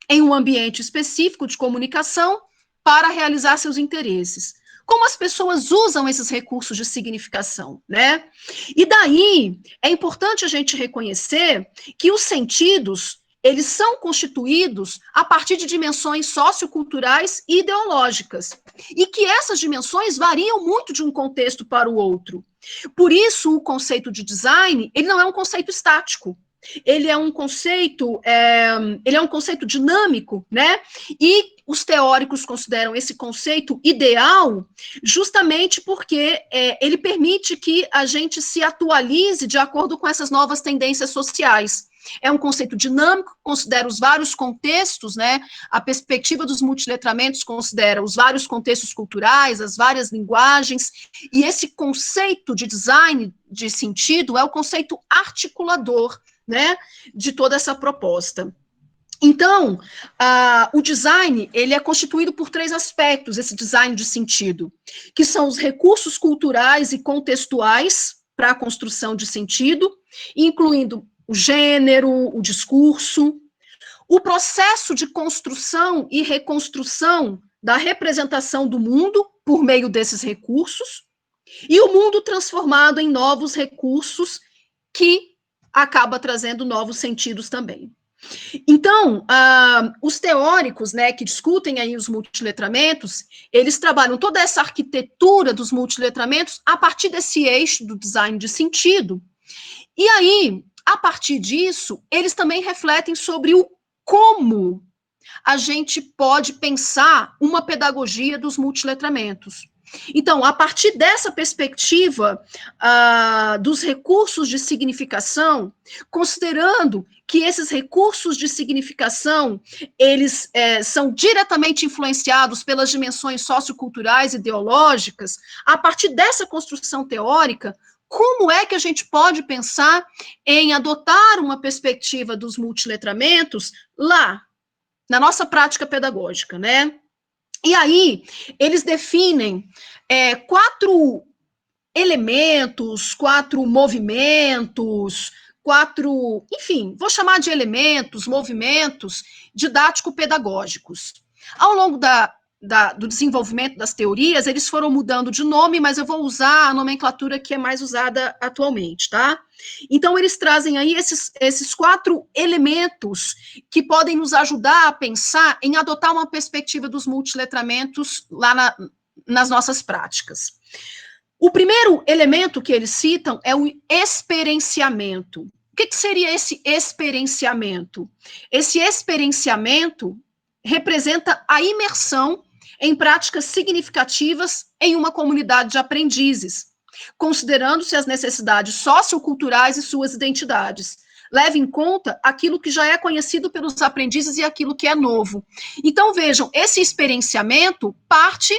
em um ambiente específico de comunicação, para realizar seus interesses. Como as pessoas usam esses recursos de significação, né? E daí, é importante a gente reconhecer que os sentidos, eles são constituídos a partir de dimensões socioculturais e ideológicas, e que essas dimensões variam muito de um contexto para o outro. Por isso, o conceito de design, ele não é um conceito estático. Ele é um conceito dinâmico, né? E os teóricos consideram esse conceito ideal justamente porque ele permite que a gente se atualize de acordo com essas novas tendências sociais. É um conceito dinâmico, considera os vários contextos, né? A perspectiva dos multiletramentos considera os vários contextos culturais, as várias linguagens, e esse conceito de design de sentido é o conceito articulador, né, de toda essa proposta. Então, o design, ele é constituído por 3 aspectos, esse design de sentido, que são os recursos culturais e contextuais para a construção de sentido, incluindo o gênero, o discurso, o processo de construção e reconstrução da representação do mundo por meio desses recursos, e o mundo transformado em novos recursos que acaba trazendo novos sentidos também. Então, os teóricos, né, que discutem aí os multiletramentos, eles trabalham toda essa arquitetura dos multiletramentos a partir desse eixo do design de sentido. E aí, a partir disso, eles também refletem sobre o como a gente pode pensar uma pedagogia dos multiletramentos. Então, a partir dessa perspectiva dos recursos de significação, considerando que esses recursos de significação, eles são diretamente influenciados pelas dimensões socioculturais e ideológicas, a partir dessa construção teórica, como é que a gente pode pensar em adotar uma perspectiva dos multiletramentos lá, na nossa prática pedagógica, né? E aí, eles definem 4 elementos, 4 movimentos, 4, enfim, vou chamar de elementos, movimentos didático-pedagógicos. Ao longo do desenvolvimento das teorias, eles foram mudando de nome, mas eu vou usar a nomenclatura que é mais usada atualmente, tá? Então, eles trazem aí esses 4 elementos que podem nos ajudar a pensar em adotar uma perspectiva dos multiletramentos lá nas nossas práticas. O primeiro elemento que eles citam é o experienciamento. O que seria esse experienciamento? Esse experienciamento representa a imersão em práticas significativas em uma comunidade de aprendizes, considerando-se as necessidades socioculturais e suas identidades. Leve em conta aquilo que já é conhecido pelos aprendizes e aquilo que é novo. Então, vejam, esse experienciamento parte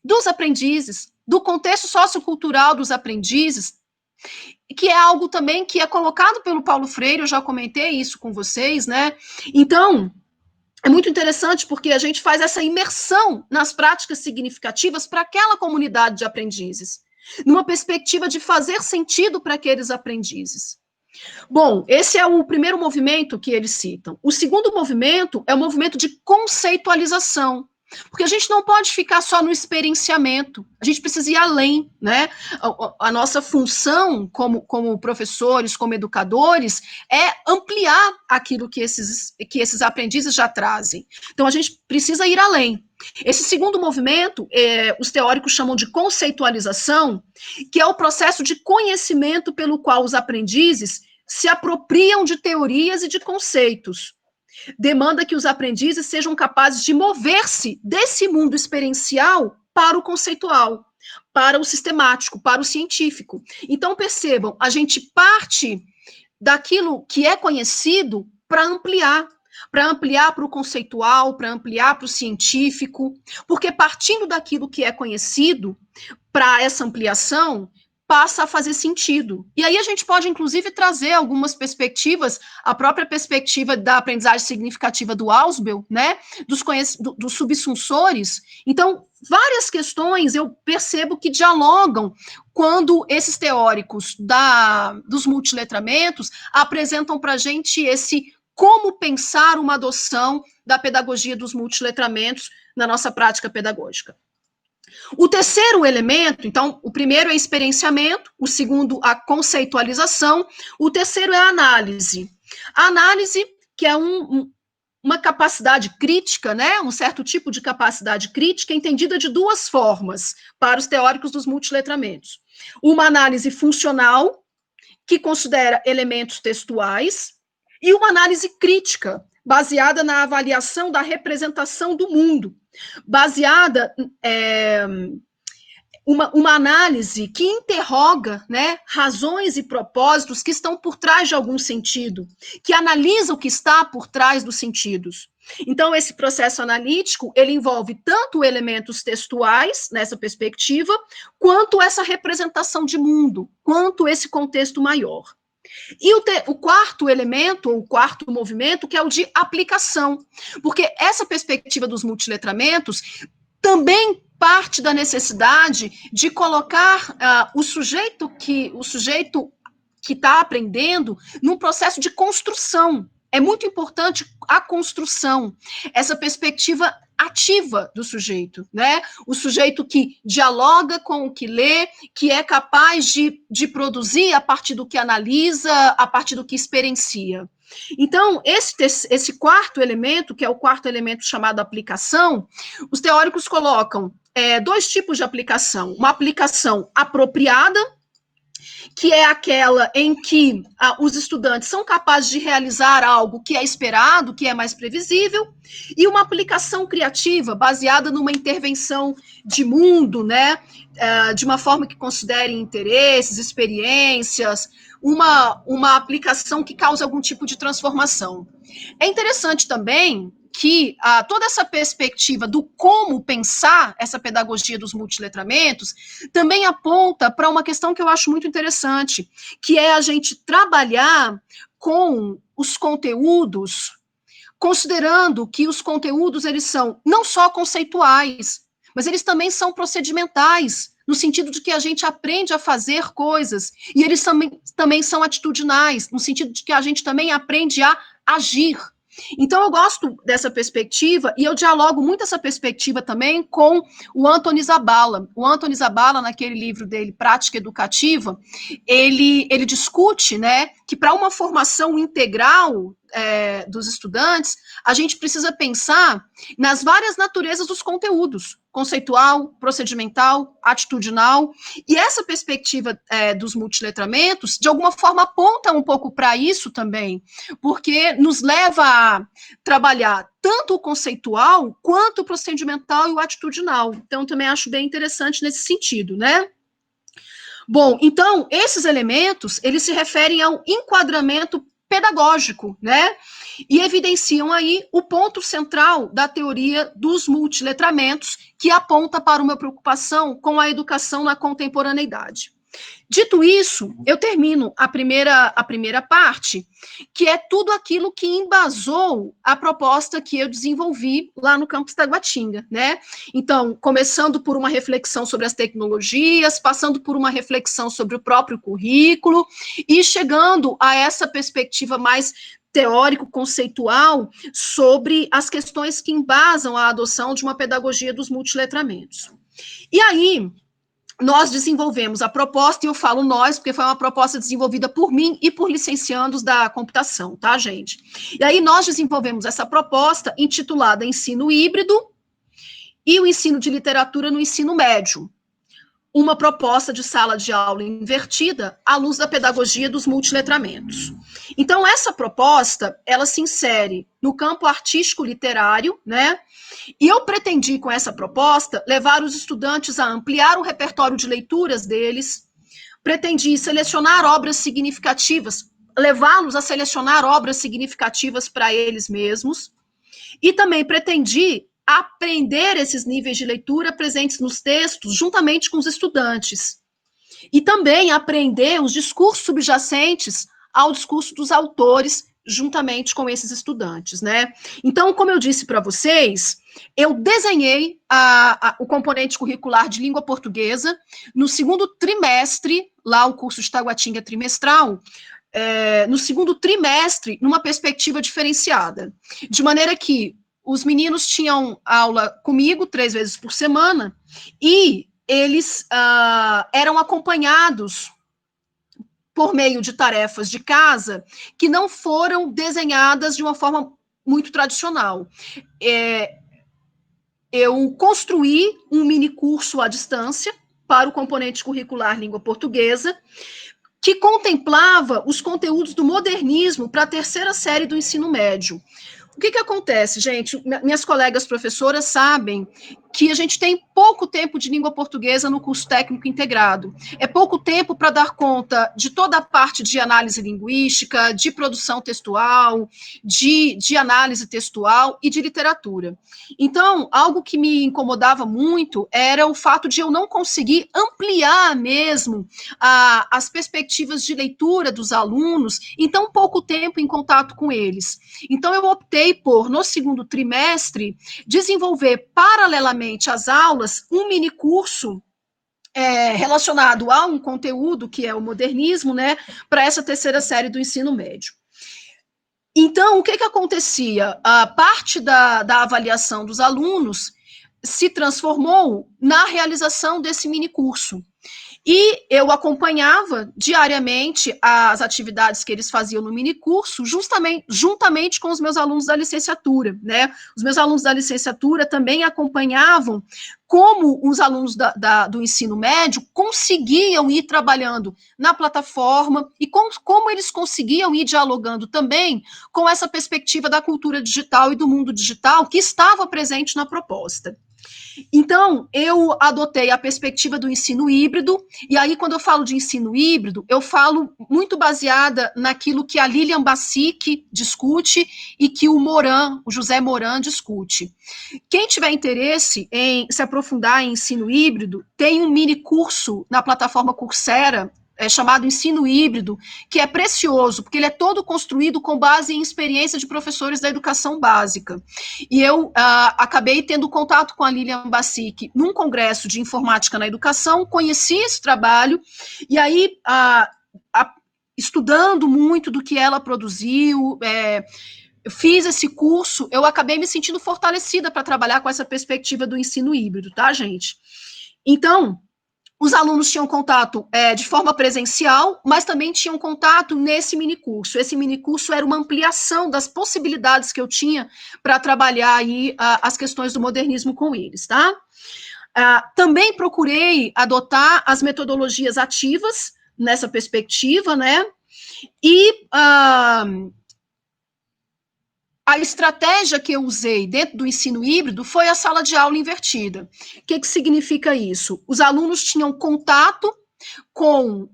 dos aprendizes, do contexto sociocultural dos aprendizes, que é algo também que é colocado pelo Paulo Freire, eu já comentei isso com vocês, né? Então, é muito interessante porque a gente faz essa imersão nas práticas significativas para aquela comunidade de aprendizes, numa perspectiva de fazer sentido para aqueles aprendizes. Bom, esse é o primeiro movimento que eles citam. O segundo movimento é o movimento de conceitualização, porque a gente não pode ficar só no experienciamento, a gente precisa ir além, né? A nossa função como professores, como educadores, é ampliar aquilo que esses aprendizes já trazem. Então, a gente precisa ir além. Esse segundo movimento, os teóricos chamam de conceitualização, que é o processo de conhecimento pelo qual os aprendizes se apropriam de teorias e de conceitos. Demanda que os aprendizes sejam capazes de mover-se desse mundo experiencial para o conceitual, para o sistemático, para o científico. Então, percebam, a gente parte daquilo que é conhecido para ampliar para o conceitual, para ampliar para o científico, porque partindo daquilo que é conhecido, para essa ampliação, passa a fazer sentido. E aí a gente pode, inclusive, trazer algumas perspectivas, a própria perspectiva da aprendizagem significativa do Ausubel, né, dos subsunsores. Então, várias questões eu percebo que dialogam quando esses teóricos dos multiletramentos apresentam para a gente como pensar uma adoção da pedagogia dos multiletramentos na nossa prática pedagógica. O terceiro elemento, então, o primeiro é experienciamento, o segundo, a conceitualização, o terceiro é a análise. A análise, que é uma capacidade crítica, né, um certo tipo de capacidade crítica, entendida de 2 formas para os teóricos dos multiletramentos. Uma análise funcional, que considera elementos textuais, e uma análise crítica, baseada na avaliação da representação do mundo, baseada uma análise que interroga, né, razões e propósitos que estão por trás de algum sentido, que analisa o que está por trás dos sentidos. Então, esse processo analítico, ele envolve tanto elementos textuais, nessa perspectiva, quanto essa representação de mundo, quanto esse contexto maior. E o quarto elemento, ou o quarto movimento, que é o de aplicação, porque essa perspectiva dos multiletramentos também parte da necessidade de colocar o sujeito que está aprendendo num processo de construção. É muito importante a construção, essa perspectiva ativa do sujeito, né? O sujeito que dialoga com o que lê, que é capaz de produzir a partir do que analisa, a partir do que experiencia. Então, esse quarto elemento, que é o quarto elemento chamado aplicação, os teóricos colocam 2 tipos de aplicação. Uma aplicação apropriada, que é aquela em que os estudantes são capazes de realizar algo que é esperado, que é mais previsível, e uma aplicação criativa baseada numa intervenção de mundo, né, de uma forma que considere interesses, experiências, uma aplicação que cause algum tipo de transformação. É interessante também que toda essa perspectiva do como pensar essa pedagogia dos multiletramentos também aponta para uma questão que eu acho muito interessante, que é a gente trabalhar com os conteúdos, considerando que os conteúdos eles são não só conceituais, mas eles também são procedimentais, no sentido de que a gente aprende a fazer coisas, e eles também são atitudinais, no sentido de que a gente também aprende a agir. Então, eu gosto dessa perspectiva, e eu dialogo muito essa perspectiva também com o Anthony Zabala. O Anthony Zabala, naquele livro dele, Prática Educativa, ele discute, né, que para uma formação integral dos estudantes, a gente precisa pensar nas várias naturezas dos conteúdos, conceitual, procedimental, atitudinal, e essa perspectiva dos multiletramentos, de alguma forma, aponta um pouco para isso também, porque nos leva a trabalhar tanto o conceitual, quanto o procedimental e o atitudinal. Então, também acho bem interessante nesse sentido, né? Bom, então, esses elementos, eles se referem ao enquadramento pedagógico, né? E evidenciam aí o ponto central da teoria dos multiletramentos, que aponta para uma preocupação com a educação na contemporaneidade. Dito isso, eu termino a primeira parte, que é tudo aquilo que embasou a proposta que eu desenvolvi lá no campus Taguatinga, né? Então, começando por uma reflexão sobre as tecnologias, passando por uma reflexão sobre o próprio currículo e chegando a essa perspectiva mais teórico-conceitual sobre as questões que embasam a adoção de uma pedagogia dos multiletramentos. E aí, nós desenvolvemos a proposta, e eu falo nós, porque foi uma proposta desenvolvida por mim e por licenciandos da computação, tá, gente? E aí nós desenvolvemos essa proposta intitulada Ensino Híbrido e o Ensino de Literatura no Ensino Médio. Uma proposta de sala de aula invertida à luz da pedagogia dos multiletramentos. Então, essa proposta, ela se insere no campo artístico-literário, né? E eu pretendi, com essa proposta, levar os estudantes a ampliar o repertório de leituras deles, pretendi selecionar obras significativas, levá-los a selecionar obras significativas para eles mesmos, e também pretendi aprender esses níveis de leitura presentes nos textos, juntamente com os estudantes. E também aprender os discursos subjacentes ao discurso dos autores, juntamente com esses estudantes, né? Então, como eu disse para vocês, eu desenhei o componente curricular de língua portuguesa no segundo trimestre, lá o curso de Taguatinga trimestral, no segundo trimestre, numa perspectiva diferenciada, de maneira que os meninos tinham aula comigo 3 vezes por semana e eles eram acompanhados por meio de tarefas de casa que não foram desenhadas de uma forma muito tradicional. Eu construí um mini curso à distância para o componente curricular língua portuguesa, que contemplava os conteúdos do modernismo para a terceira série do ensino médio. O que acontece, gente? Minhas colegas professoras sabem que a gente tem pouco tempo de língua portuguesa no curso técnico integrado. É pouco tempo para dar conta de toda a parte de análise linguística, de produção textual, de análise textual e de literatura. Então, algo que me incomodava muito era o fato de eu não conseguir ampliar mesmo as perspectivas de leitura dos alunos em tão pouco tempo em contato com eles. Então, eu optei por, no segundo trimestre, desenvolver paralelamente às aulas um mini curso relacionado a um conteúdo que é o modernismo, né, para essa terceira série do ensino médio. Então, o que acontecia? A parte da avaliação dos alunos se transformou na realização desse mini curso. E eu acompanhava diariamente as atividades que eles faziam no minicurso, juntamente com os meus alunos da licenciatura, né? Os meus alunos da licenciatura também acompanhavam como os alunos do ensino médio conseguiam ir trabalhando na plataforma e como eles conseguiam ir dialogando também com essa perspectiva da cultura digital e do mundo digital que estava presente na proposta. Então, eu adotei a perspectiva do ensino híbrido, e aí, quando eu falo de ensino híbrido, eu falo muito baseada naquilo que a Lilian Bassic discute e que o José Moran discute. Quem tiver interesse em se aprofundar em ensino híbrido, tem um mini curso na plataforma Coursera, chamado ensino híbrido, que é precioso, porque ele é todo construído com base em experiência de professores da educação básica. E eu acabei tendo contato com a Lilian Bassic num congresso de informática na educação, conheci esse trabalho, e aí, estudando muito do que ela produziu, eu fiz esse curso, eu acabei me sentindo fortalecida para trabalhar com essa perspectiva do ensino híbrido, tá, gente? Então, os alunos tinham contato de forma presencial, mas também tinham contato nesse minicurso. Esse minicurso era uma ampliação das possibilidades que eu tinha para trabalhar aí as questões do modernismo com eles, tá? Também procurei adotar as metodologias ativas nessa perspectiva, né? E a estratégia que eu usei dentro do ensino híbrido foi a sala de aula invertida. O que significa isso? Os alunos tinham contato com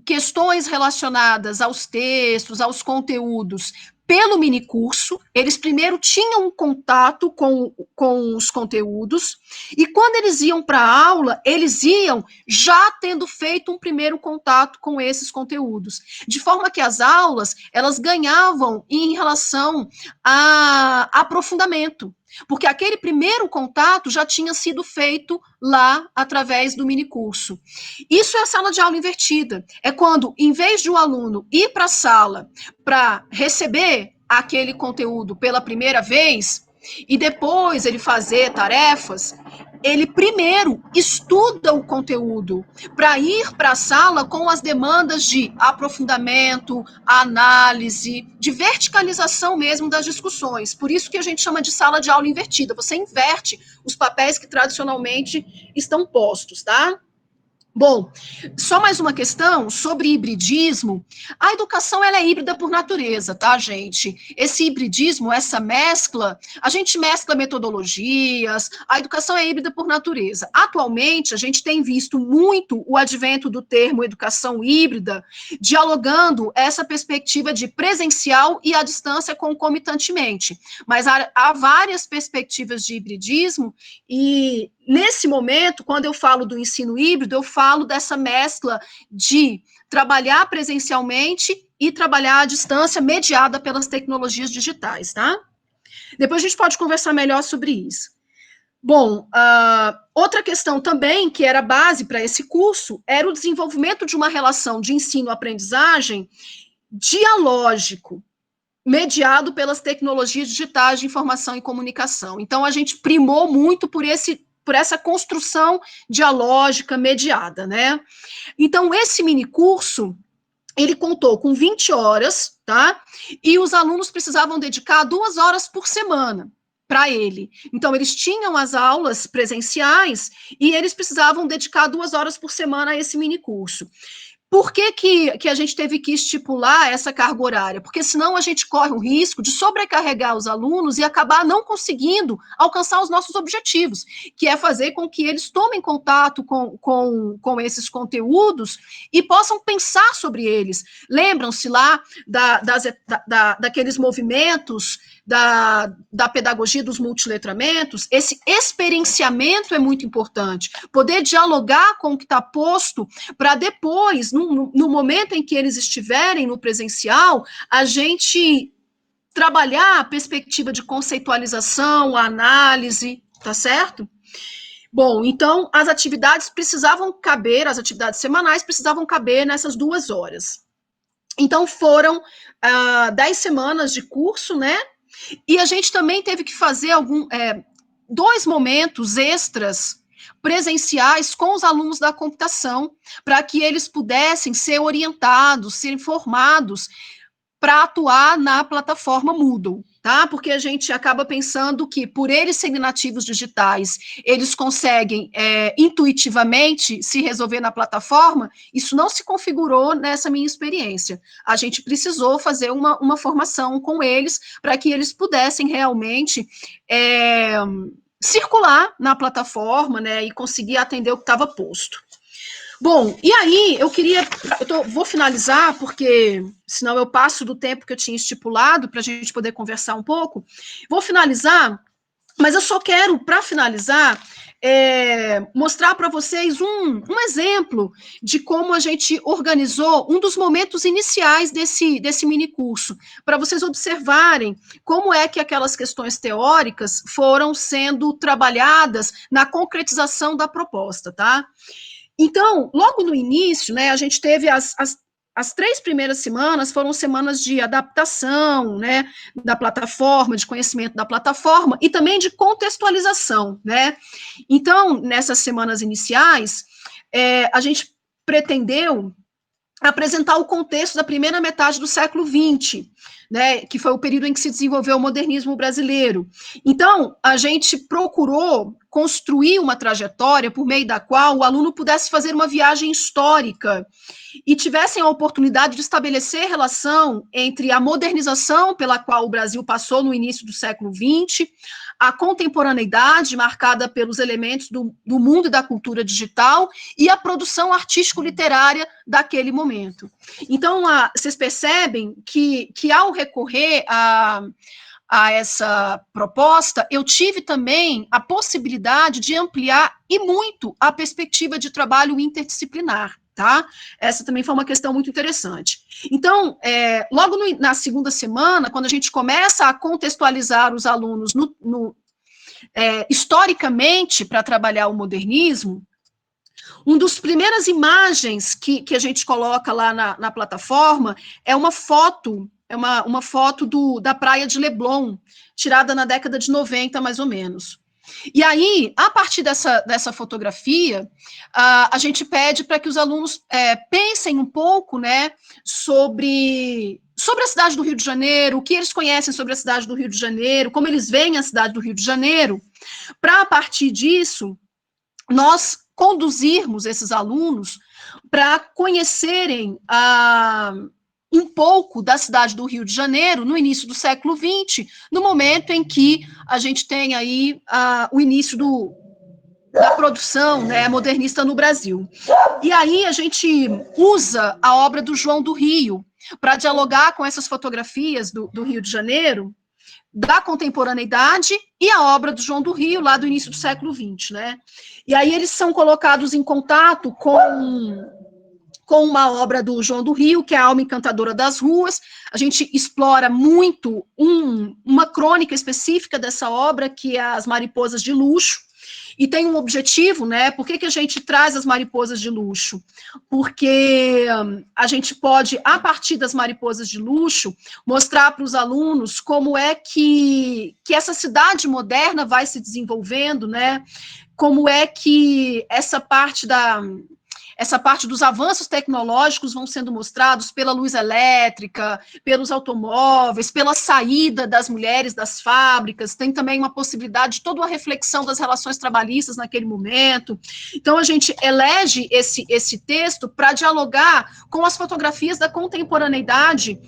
questões relacionadas aos textos, aos conteúdos, pelo minicurso. Eles primeiro tinham um contato com os conteúdos, e quando eles iam para a aula, eles iam já tendo feito um primeiro contato com esses conteúdos, de forma que as aulas, elas ganhavam em relação a aprofundamento, porque aquele primeiro contato já tinha sido feito lá através do minicurso. Isso é a sala de aula invertida. É quando, em vez de o aluno ir para a sala para receber aquele conteúdo pela primeira vez e depois ele fazer tarefas, ele primeiro estuda o conteúdo para ir para a sala com as demandas de aprofundamento, análise, de verticalização mesmo das discussões. Por isso que a gente chama de sala de aula invertida. Você inverte os papéis que tradicionalmente estão postos, tá? Bom, só mais uma questão sobre hibridismo. A educação, ela é híbrida por natureza, tá, gente? Esse hibridismo, essa mescla, a gente mescla metodologias, a educação é híbrida por natureza. Atualmente, a gente tem visto muito o advento do termo educação híbrida, dialogando essa perspectiva de presencial e à distância concomitantemente. Mas há várias perspectivas de hibridismo e nesse momento, quando eu falo do ensino híbrido, eu falo dessa mescla de trabalhar presencialmente e trabalhar à distância, mediada pelas tecnologias digitais, tá? Depois a gente pode conversar melhor sobre isso. Bom, outra questão também, que era base para esse curso, era o desenvolvimento de uma relação de ensino-aprendizagem dialógico, mediado pelas tecnologias digitais de informação e comunicação. Então, a gente primou muito por essa construção dialógica mediada, né? Então, esse minicurso, ele contou com 20 horas, tá? E os alunos precisavam dedicar 2 horas por semana para ele. Então, eles tinham as aulas presenciais e eles precisavam dedicar 2 horas por semana a esse minicurso. Por que a gente teve que estipular essa carga horária? Porque senão a gente corre o risco de sobrecarregar os alunos e acabar não conseguindo alcançar os nossos objetivos, que é fazer com que eles tomem contato com esses conteúdos e possam pensar sobre eles. Lembram-se lá daqueles movimentos da pedagogia dos multiletramentos? Esse experienciamento é muito importante. Poder dialogar com o que está posto para depois, no momento em que eles estiverem no presencial, a gente trabalhar a perspectiva de conceitualização, a análise, tá certo? Bom, então, as atividades as atividades semanais precisavam caber nessas 2 horas. Então, foram 10 semanas de curso, né? E a gente também teve que fazer 2 momentos extras presenciais com os alunos da computação, para que eles pudessem ser orientados, ser informados para atuar na plataforma Moodle, tá? Porque a gente acaba pensando que, por eles serem nativos digitais, eles conseguem intuitivamente se resolver na plataforma. Isso não se configurou nessa minha experiência. A gente precisou fazer uma formação com eles para que eles pudessem realmente circular na plataforma, né, e conseguir atender o que estava posto. Bom, e aí vou finalizar, porque senão eu passo do tempo que eu tinha estipulado para a gente poder conversar um pouco. Vou finalizar, mas eu só quero, para finalizar, mostrar para vocês um exemplo de como a gente organizou um dos momentos iniciais desse minicurso, para vocês observarem como é que aquelas questões teóricas foram sendo trabalhadas na concretização da proposta, tá? Então, logo no início, né, a gente teve as 3 primeiras semanas foram semanas de adaptação, né, da plataforma, de conhecimento da plataforma e também de contextualização, né. Então, nessas semanas iniciais, a gente pretendeu apresentar o contexto da primeira metade do século XX, né, que foi o período em que se desenvolveu o modernismo brasileiro. Então, a gente procurou construir uma trajetória por meio da qual o aluno pudesse fazer uma viagem histórica e tivessem a oportunidade de estabelecer relação entre a modernização pela qual o Brasil passou no início do século XX, a contemporaneidade marcada pelos elementos do mundo e da cultura digital e a produção artístico-literária daquele momento. Então, vocês percebem que ao recorrer a essa proposta, eu tive também a possibilidade de ampliar e muito a perspectiva de trabalho interdisciplinar, tá? Essa também foi uma questão muito interessante. Então, logo na segunda semana, quando a gente começa a contextualizar os alunos historicamente para trabalhar o modernismo, uma das primeiras imagens que a gente coloca lá na plataforma é uma foto, uma foto da praia de Leblon, tirada na década de 90, mais ou menos. E aí, a partir dessa fotografia, a gente pede para que os alunos pensem um pouco, né, sobre a cidade do Rio de Janeiro, o que eles conhecem sobre a cidade do Rio de Janeiro, como eles veem a cidade do Rio de Janeiro, para, a partir disso, nós conduzirmos esses alunos para conhecerem um pouco da cidade do Rio de Janeiro no início do século XX, no momento em que a gente tem aí o início da produção, né, modernista no Brasil. E aí a gente usa a obra do João do Rio para dialogar com essas fotografias do Rio de Janeiro, da contemporaneidade e a obra do João do Rio, lá do início do século XX, né? E aí eles são colocados em contato com uma obra do João do Rio, que é a Alma Encantadora das Ruas. A gente explora muito uma crônica específica dessa obra, que é As Mariposas de Luxo, e tem um objetivo, né? Por que a gente traz as mariposas de luxo? Porque a gente pode, a partir das mariposas de luxo, mostrar para os alunos como é que essa cidade moderna vai se desenvolvendo, né? Como é que essa parte dos avanços tecnológicos vão sendo mostrados pela luz elétrica, pelos automóveis, pela saída das mulheres das fábricas, tem também uma possibilidade de toda uma reflexão das relações trabalhistas naquele momento. Então, a gente elege esse texto para dialogar com as fotografias da contemporaneidade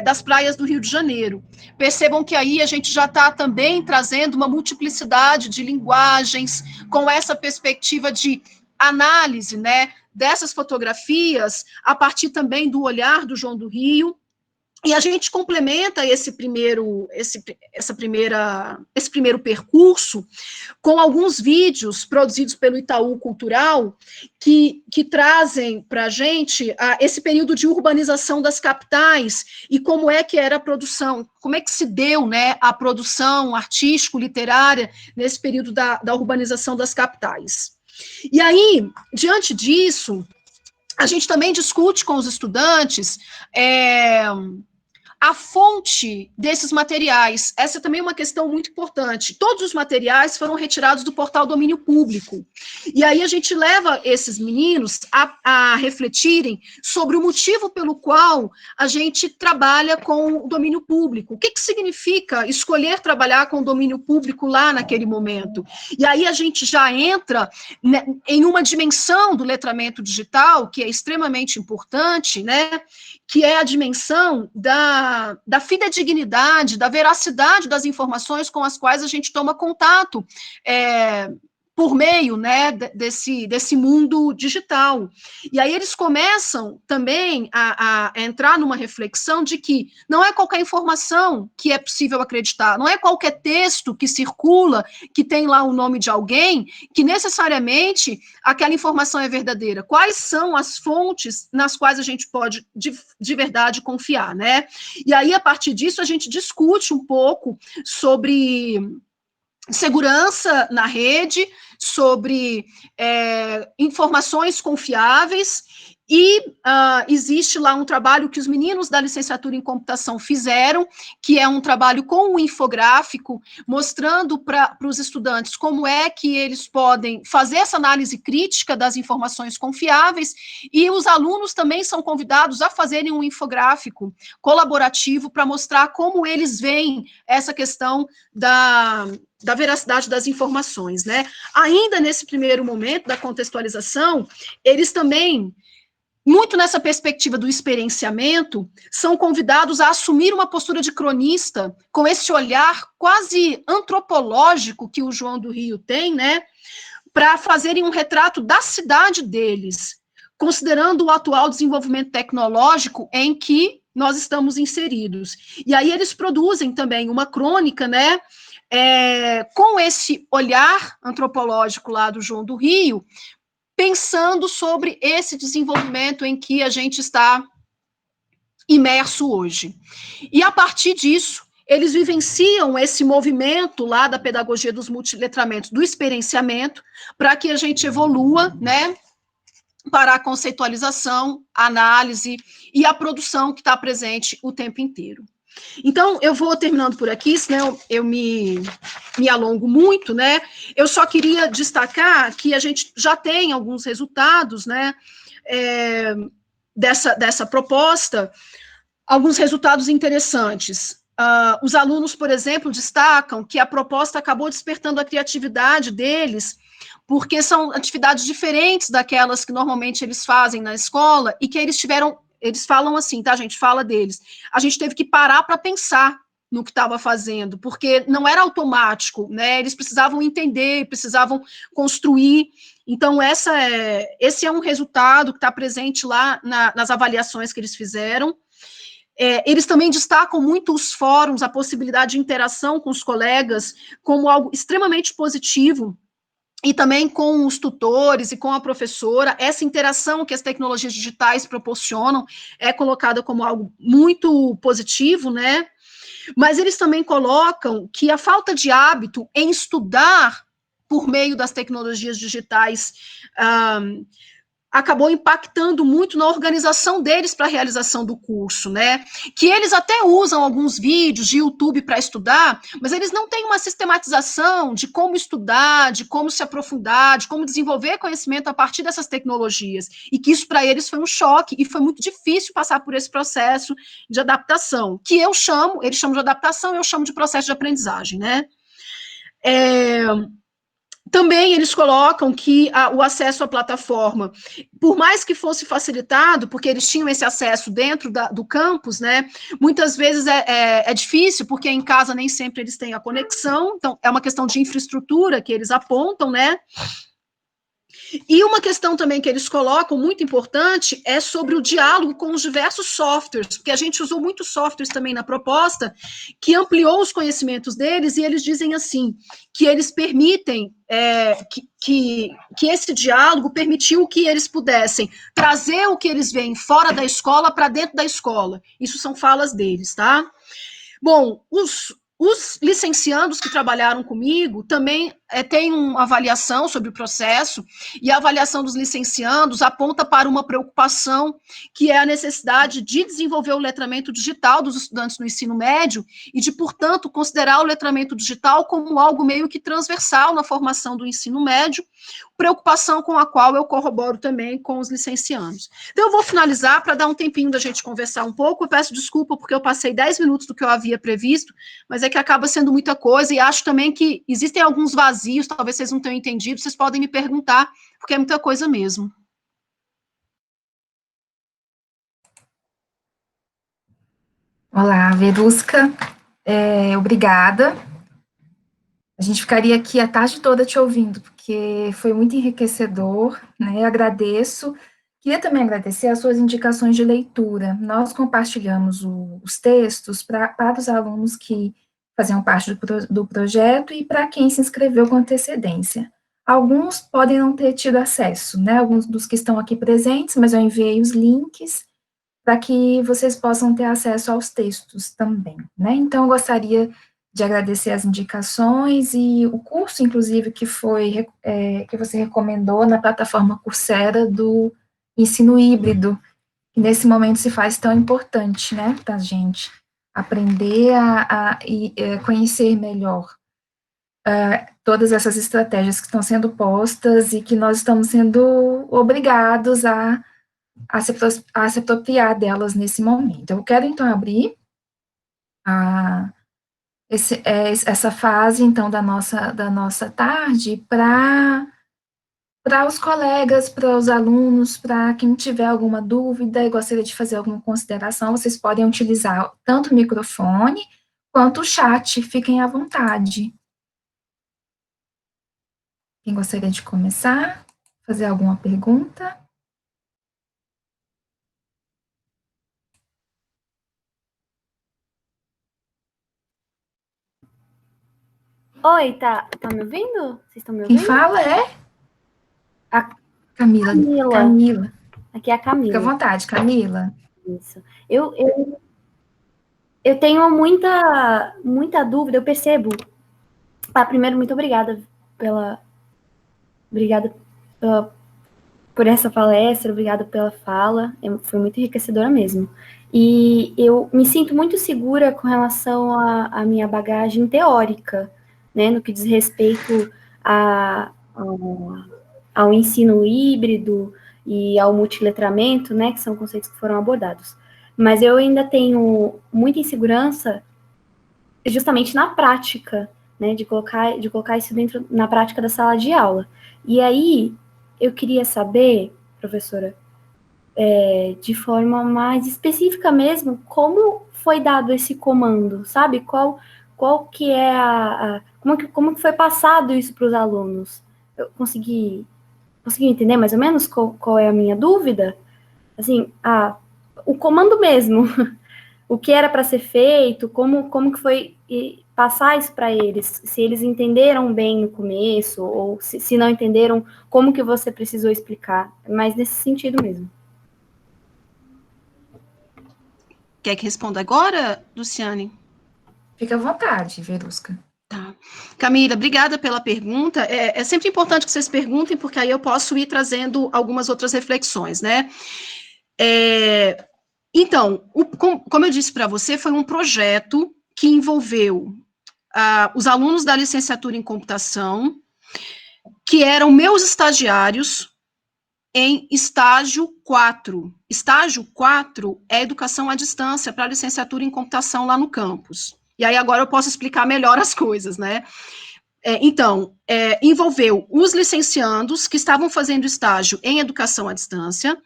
das praias do Rio de Janeiro. Percebam que aí a gente já está também trazendo uma multiplicidade de linguagens, com essa perspectiva de análise, né, dessas fotografias, a partir também do olhar do João do Rio, e a gente complementa esse primeiro percurso com alguns vídeos produzidos pelo Itaú Cultural que trazem para a gente esse período de urbanização das capitais e como é que era a produção, como é que se deu, né, a produção artístico-literária nesse período da urbanização das capitais. E aí, diante disso, a gente também discute com os estudantes a fonte desses materiais. Essa também é uma questão muito importante. Todos os materiais foram retirados do portal Domínio Público. E aí a gente leva esses meninos a refletirem sobre o motivo pelo qual a gente trabalha com o domínio público. O que significa escolher trabalhar com o domínio público lá naquele momento? E aí a gente já entra, né, em uma dimensão do letramento digital, que é extremamente importante, né, que é a dimensão da fidedignidade, da veracidade das informações com as quais a gente toma contato, por meio, né, desse mundo digital. E aí eles começam também a entrar numa reflexão de que não é qualquer informação que é possível acreditar, não é qualquer texto que circula, que tem lá o nome de alguém, que necessariamente aquela informação é verdadeira. Quais são as fontes nas quais a gente pode, de verdade, confiar, né? E aí, a partir disso, a gente discute um pouco sobre segurança na rede, sobre informações confiáveis, e existe lá um trabalho que os meninos da licenciatura em computação fizeram, que é um trabalho com um infográfico, mostrando para os estudantes como é que eles podem fazer essa análise crítica das informações confiáveis, e os alunos também são convidados a fazerem um infográfico colaborativo para mostrar como eles veem essa questão da veracidade das informações, né? Ainda nesse primeiro momento da contextualização, eles também, muito nessa perspectiva do experienciamento, são convidados a assumir uma postura de cronista, com esse olhar quase antropológico que o João do Rio tem, né? Para fazerem um retrato da cidade deles, considerando o atual desenvolvimento tecnológico em que nós estamos inseridos. E aí eles produzem também uma crônica, né? Com esse olhar antropológico lá do João do Rio, pensando sobre esse desenvolvimento em que a gente está imerso hoje. E a partir disso, eles vivenciam esse movimento lá da pedagogia dos multiletramentos, do experienciamento, para que a gente evolua, né, para a conceitualização, a análise e a produção que está presente o tempo inteiro. Então, eu vou terminando por aqui, senão eu me alongo muito, né? Eu só queria destacar que a gente já tem alguns resultados, né, dessa proposta, alguns resultados interessantes. Os alunos, por exemplo, destacam que a proposta acabou despertando a criatividade deles, porque são atividades diferentes daquelas que normalmente eles fazem na escola, e que eles falam assim, tá, gente? Fala deles. A gente teve que parar para pensar no que estava fazendo, porque não era automático, né? Eles precisavam entender, precisavam construir. Então, esse é um resultado que está presente lá nas avaliações que eles fizeram. Eles também destacam muito os fóruns, a possibilidade de interação com os colegas, como algo extremamente positivo, e também com os tutores e com a professora. Essa interação que as tecnologias digitais proporcionam é colocada como algo muito positivo, né? Mas eles também colocam que a falta de hábito em estudar por meio das tecnologias digitais acabou impactando muito na organização deles para a realização do curso, né? Que eles até usam alguns vídeos de YouTube para estudar, mas eles não têm uma sistematização de como estudar, de como se aprofundar, de como desenvolver conhecimento a partir dessas tecnologias, e que isso para eles foi um choque, e foi muito difícil passar por esse processo de adaptação, que eles chamam de adaptação, eu chamo de processo de aprendizagem, né? Também eles colocam que o acesso à plataforma, por mais que fosse facilitado, porque eles tinham esse acesso dentro do campus, né, muitas vezes é difícil, porque em casa nem sempre eles têm a conexão, então é uma questão de infraestrutura que eles apontam, né. E uma questão também que eles colocam, muito importante, é sobre o diálogo com os diversos softwares, porque a gente usou muitos softwares também na proposta, que ampliou os conhecimentos deles, e eles dizem assim, que eles permitem, que esse diálogo permitiu que eles pudessem trazer o que eles veem fora da escola para dentro da escola. Isso são falas deles, tá? Bom, os licenciandos que trabalharam comigo também tem uma avaliação sobre o processo, e a avaliação dos licenciandos aponta para uma preocupação, que é a necessidade de desenvolver o letramento digital dos estudantes no ensino médio, e de, portanto, considerar o letramento digital como algo meio que transversal na formação do ensino médio, preocupação com a qual eu corroboro também com os licenciados. Então, eu vou finalizar para dar um tempinho da gente conversar um pouco. Eu peço desculpa porque eu passei 10 minutos do que eu havia previsto, mas é que acaba sendo muita coisa, e acho também que existem alguns vazios, talvez vocês não tenham entendido, vocês podem me perguntar, porque é muita coisa mesmo. Olá, Verusca, obrigada. A gente ficaria aqui a tarde toda te ouvindo, porque foi muito enriquecedor, né? Agradeço. Queria também agradecer as suas indicações de leitura. Nós compartilhamos os textos para os alunos que faziam parte do projeto e para quem se inscreveu com antecedência. Alguns podem não ter tido acesso, né? Alguns dos que estão aqui presentes, mas eu enviei os links para que vocês possam ter acesso aos textos também, né? Então, eu gostaria de agradecer as indicações e o curso, inclusive, que você recomendou na plataforma Coursera do ensino híbrido, que nesse momento se faz tão importante, né, para a gente aprender e conhecer melhor todas essas estratégias que estão sendo postas e que nós estamos sendo obrigados a se apropriar delas nesse momento. Eu quero, então, abrir essa fase, então, da nossa tarde para os colegas, para os alunos, para quem tiver alguma dúvida e gostaria de fazer alguma consideração, vocês podem utilizar tanto o microfone quanto o chat, fiquem à vontade. Quem gostaria de começar? Fazer alguma pergunta? Oi, tá me ouvindo? Vocês estão me ouvindo? Quem fala é a Camila. Aqui é a Camila. Fica à vontade, Camila. Isso. Eu tenho muita dúvida, eu percebo. Primeiro, muito obrigada por essa palestra, obrigada pela fala, foi muito enriquecedora mesmo. E eu me sinto muito segura com relação à minha bagagem teórica, né, no que diz respeito ao ensino híbrido e ao multiletramento, né, que são conceitos que foram abordados. Mas eu ainda tenho muita insegurança justamente na prática, né, de colocar isso dentro na prática da sala de aula. E aí, eu queria saber, professora, de forma mais específica mesmo, como foi dado esse comando, sabe? Qual que é como que foi passado isso para os alunos? Eu consegui entender mais ou menos qual é a minha dúvida? Assim, o comando mesmo, o que era para ser feito, como que foi passar isso para eles, se eles entenderam bem no começo, ou se não entenderam, como que você precisou explicar, mas nesse sentido mesmo. Quer que responda agora, Luciane? Fica à vontade, Verusca. Tá. Camila, obrigada pela pergunta. É sempre importante que vocês perguntem, porque aí eu posso ir trazendo algumas outras reflexões, né? Então, como eu disse para você, foi um projeto que envolveu os alunos da licenciatura em computação, que eram meus estagiários em estágio 4. Estágio 4 é educação à distância para licenciatura em computação lá no campus. E aí agora eu posso explicar melhor as coisas, né? Então, envolveu os licenciandos que estavam fazendo estágio em educação à distância,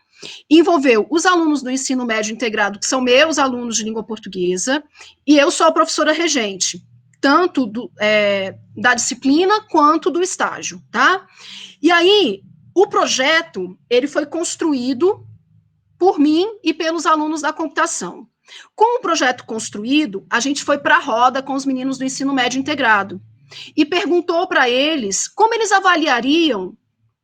envolveu os alunos do ensino médio integrado, que são meus alunos de língua portuguesa, e eu sou a professora regente, tanto da disciplina quanto do estágio, tá? E aí, o projeto, ele foi construído por mim e pelos alunos da computação. Com o projeto construído, a gente foi para a roda com os meninos do ensino médio integrado e perguntou para eles como eles avaliariam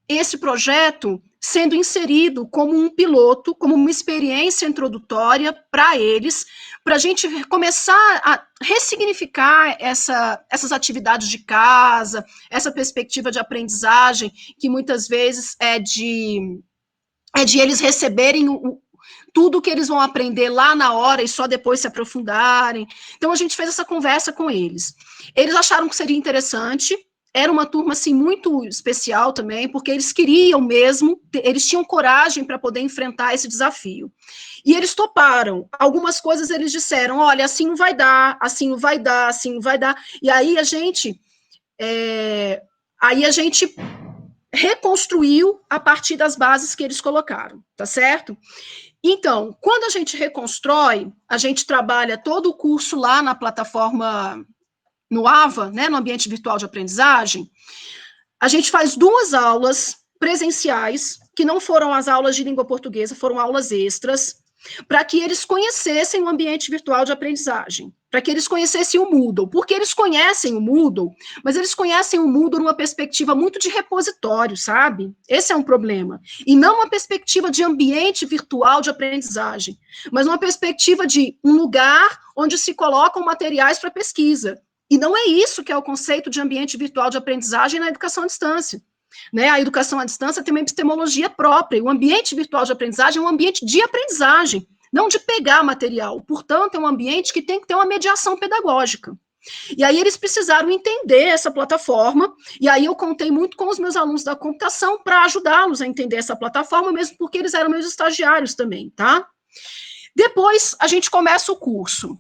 esse projeto sendo inserido como um piloto, como uma experiência introdutória para eles, para a gente começar a ressignificar essas atividades de casa, essa perspectiva de aprendizagem, que muitas vezes é de eles receberem tudo que eles vão aprender lá na hora e só depois se aprofundarem. Então, a gente fez essa conversa com eles. Eles acharam que seria interessante. Era uma turma, assim, muito especial também, porque eles queriam mesmo, eles tinham coragem para poder enfrentar esse desafio. E eles toparam. Algumas coisas eles disseram, olha, assim não vai dar, assim não vai dar, assim não vai dar. E aí a gente reconstruiu a partir das bases que eles colocaram, tá certo? Então, quando a gente reconstrói, a gente trabalha todo o curso lá na plataforma, no AVA, né, no Ambiente Virtual de Aprendizagem. A gente faz 2 aulas presenciais, que não foram as aulas de língua portuguesa, foram aulas extras, para que eles conhecessem o ambiente virtual de aprendizagem, para que eles conhecessem o Moodle, porque eles conhecem o Moodle, mas eles conhecem o Moodle numa perspectiva muito de repositório, sabe? Esse é um problema. E não uma perspectiva de ambiente virtual de aprendizagem, mas uma perspectiva de um lugar onde se colocam materiais para pesquisa. E não é isso que é o conceito de ambiente virtual de aprendizagem na educação à distância. Né? A educação à distância tem uma epistemologia própria. O ambiente virtual de aprendizagem é um ambiente de aprendizagem, não de pegar material. Portanto, é um ambiente que tem que ter uma mediação pedagógica. E aí eles precisaram entender essa plataforma, e aí eu contei muito com os meus alunos da computação para ajudá-los a entender essa plataforma, mesmo porque eles eram meus estagiários também, tá? Depois, a gente começa o curso.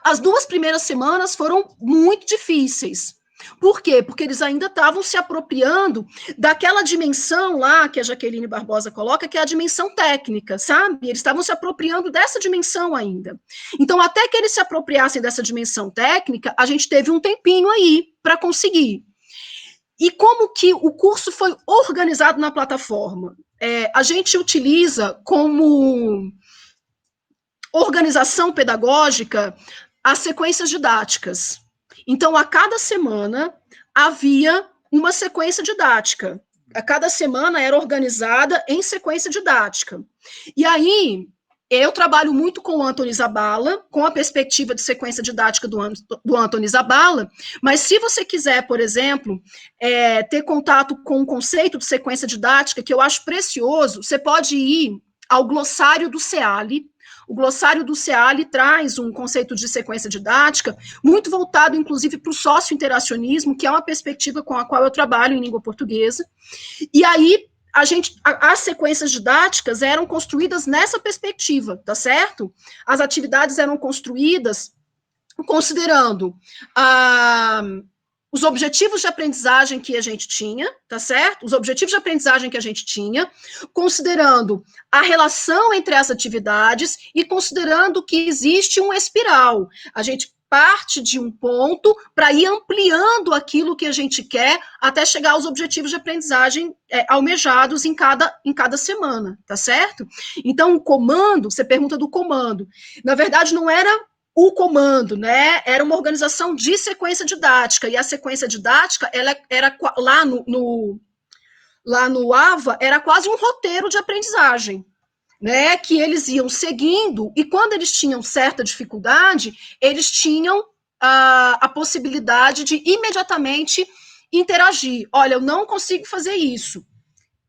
As 2 primeiras semanas foram muito difíceis. Por quê? Porque eles ainda estavam se apropriando daquela dimensão lá que a Jaqueline Barbosa coloca, que é a dimensão técnica, sabe? Eles estavam se apropriando dessa dimensão ainda. Então, até que eles se apropriassem dessa dimensão técnica, a gente teve um tempinho aí para conseguir. E como que o curso foi organizado na plataforma? A gente utiliza como organização pedagógica as sequências didáticas. Então, a cada semana havia uma sequência didática. A cada semana era organizada em sequência didática. E aí, eu trabalho muito com o Anthony Zabala, com a perspectiva de sequência didática do Anthony Zabala, mas se você quiser, por exemplo, ter contato com o conceito de sequência didática, que eu acho precioso, você pode ir ao glossário do CEALI. O glossário do CEALI traz um conceito de sequência didática muito voltado, inclusive, para o sócio-interacionismo, que é uma perspectiva com a qual eu trabalho em língua portuguesa. E aí, as sequências didáticas eram construídas nessa perspectiva, tá certo? As atividades eram construídas considerando os objetivos de aprendizagem que a gente tinha, tá certo? Os objetivos de aprendizagem que a gente tinha, considerando a relação entre as atividades e considerando que existe uma espiral. A gente parte de um ponto para ir ampliando aquilo que a gente quer até chegar aos objetivos de aprendizagem almejados em cada semana, tá certo? Então, o comando, você pergunta do comando, na verdade não era o comando, né, era uma organização de sequência didática, e a sequência didática, ela era lá no AVA, era quase um roteiro de aprendizagem, né, que eles iam seguindo, e quando eles tinham certa dificuldade, eles tinham a possibilidade de imediatamente interagir. Olha, eu não consigo fazer isso.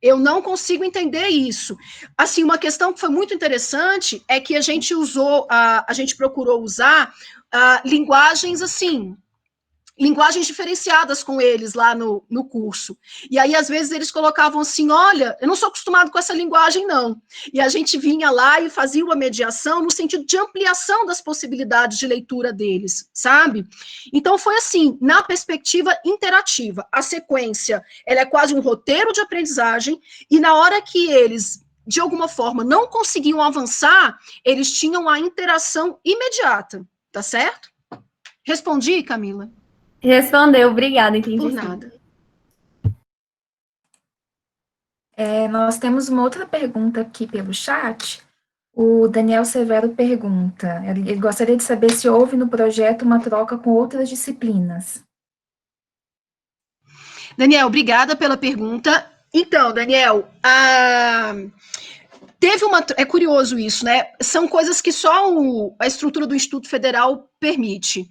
Eu não consigo entender isso. Assim, uma questão que foi muito interessante é que a gente procurou usar linguagens assim, linguagens diferenciadas com eles lá no curso. E aí, às vezes, eles colocavam assim, olha, eu não sou acostumado com essa linguagem, não. E a gente vinha lá e fazia uma mediação no sentido de ampliação das possibilidades de leitura deles, sabe? Então, foi assim, na perspectiva interativa. A sequência, ela é quase um roteiro de aprendizagem, e na hora que eles, de alguma forma, não conseguiam avançar, eles tinham a interação imediata, tá certo? Respondi, Camila? Respondeu, obrigada, entendi. Por nada. Nós temos uma outra pergunta aqui pelo chat. O Daniel Severo pergunta, ele gostaria de saber se houve no projeto uma troca com outras disciplinas. Daniel, obrigada pela pergunta. Então, Daniel, é curioso isso, né? São coisas que só a estrutura do Instituto Federal permite.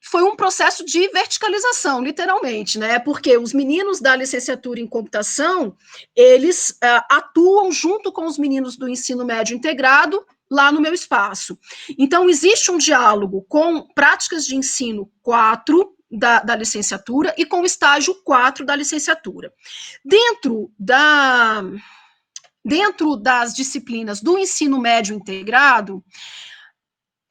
Foi um processo de verticalização, literalmente, né? Porque os meninos da licenciatura em computação, eles atuam junto com os meninos do ensino médio integrado lá no meu espaço. Então, existe um diálogo com práticas de ensino 4 da licenciatura e com o estágio 4 da licenciatura. Dentro das disciplinas do ensino médio integrado,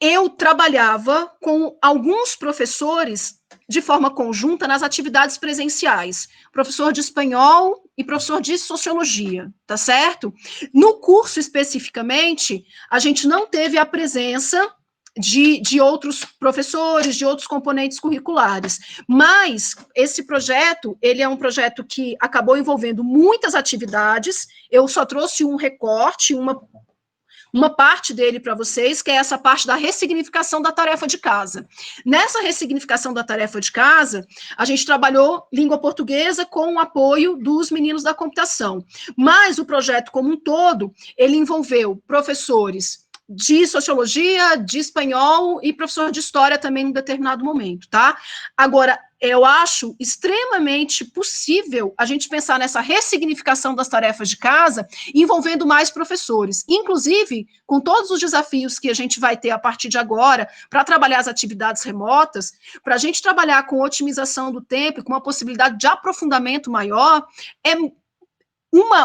eu trabalhava com alguns professores de forma conjunta nas atividades presenciais, professor de espanhol e professor de sociologia, tá certo? No curso, especificamente, a gente não teve a presença de outros professores, de outros componentes curriculares, mas esse projeto, ele é um projeto que acabou envolvendo muitas atividades, eu só trouxe um recorte, uma parte dele para vocês, que é essa parte da ressignificação da tarefa de casa. Nessa ressignificação da tarefa de casa, a gente trabalhou língua portuguesa com o apoio dos meninos da computação. Mas o projeto como um todo, ele envolveu professores de sociologia, de espanhol e professor de história também em determinado momento, tá? Agora, eu acho extremamente possível a gente pensar nessa ressignificação das tarefas de casa envolvendo mais professores, inclusive com todos os desafios que a gente vai ter a partir de agora para trabalhar as atividades remotas, para a gente trabalhar com otimização do tempo, com uma possibilidade de aprofundamento maior, é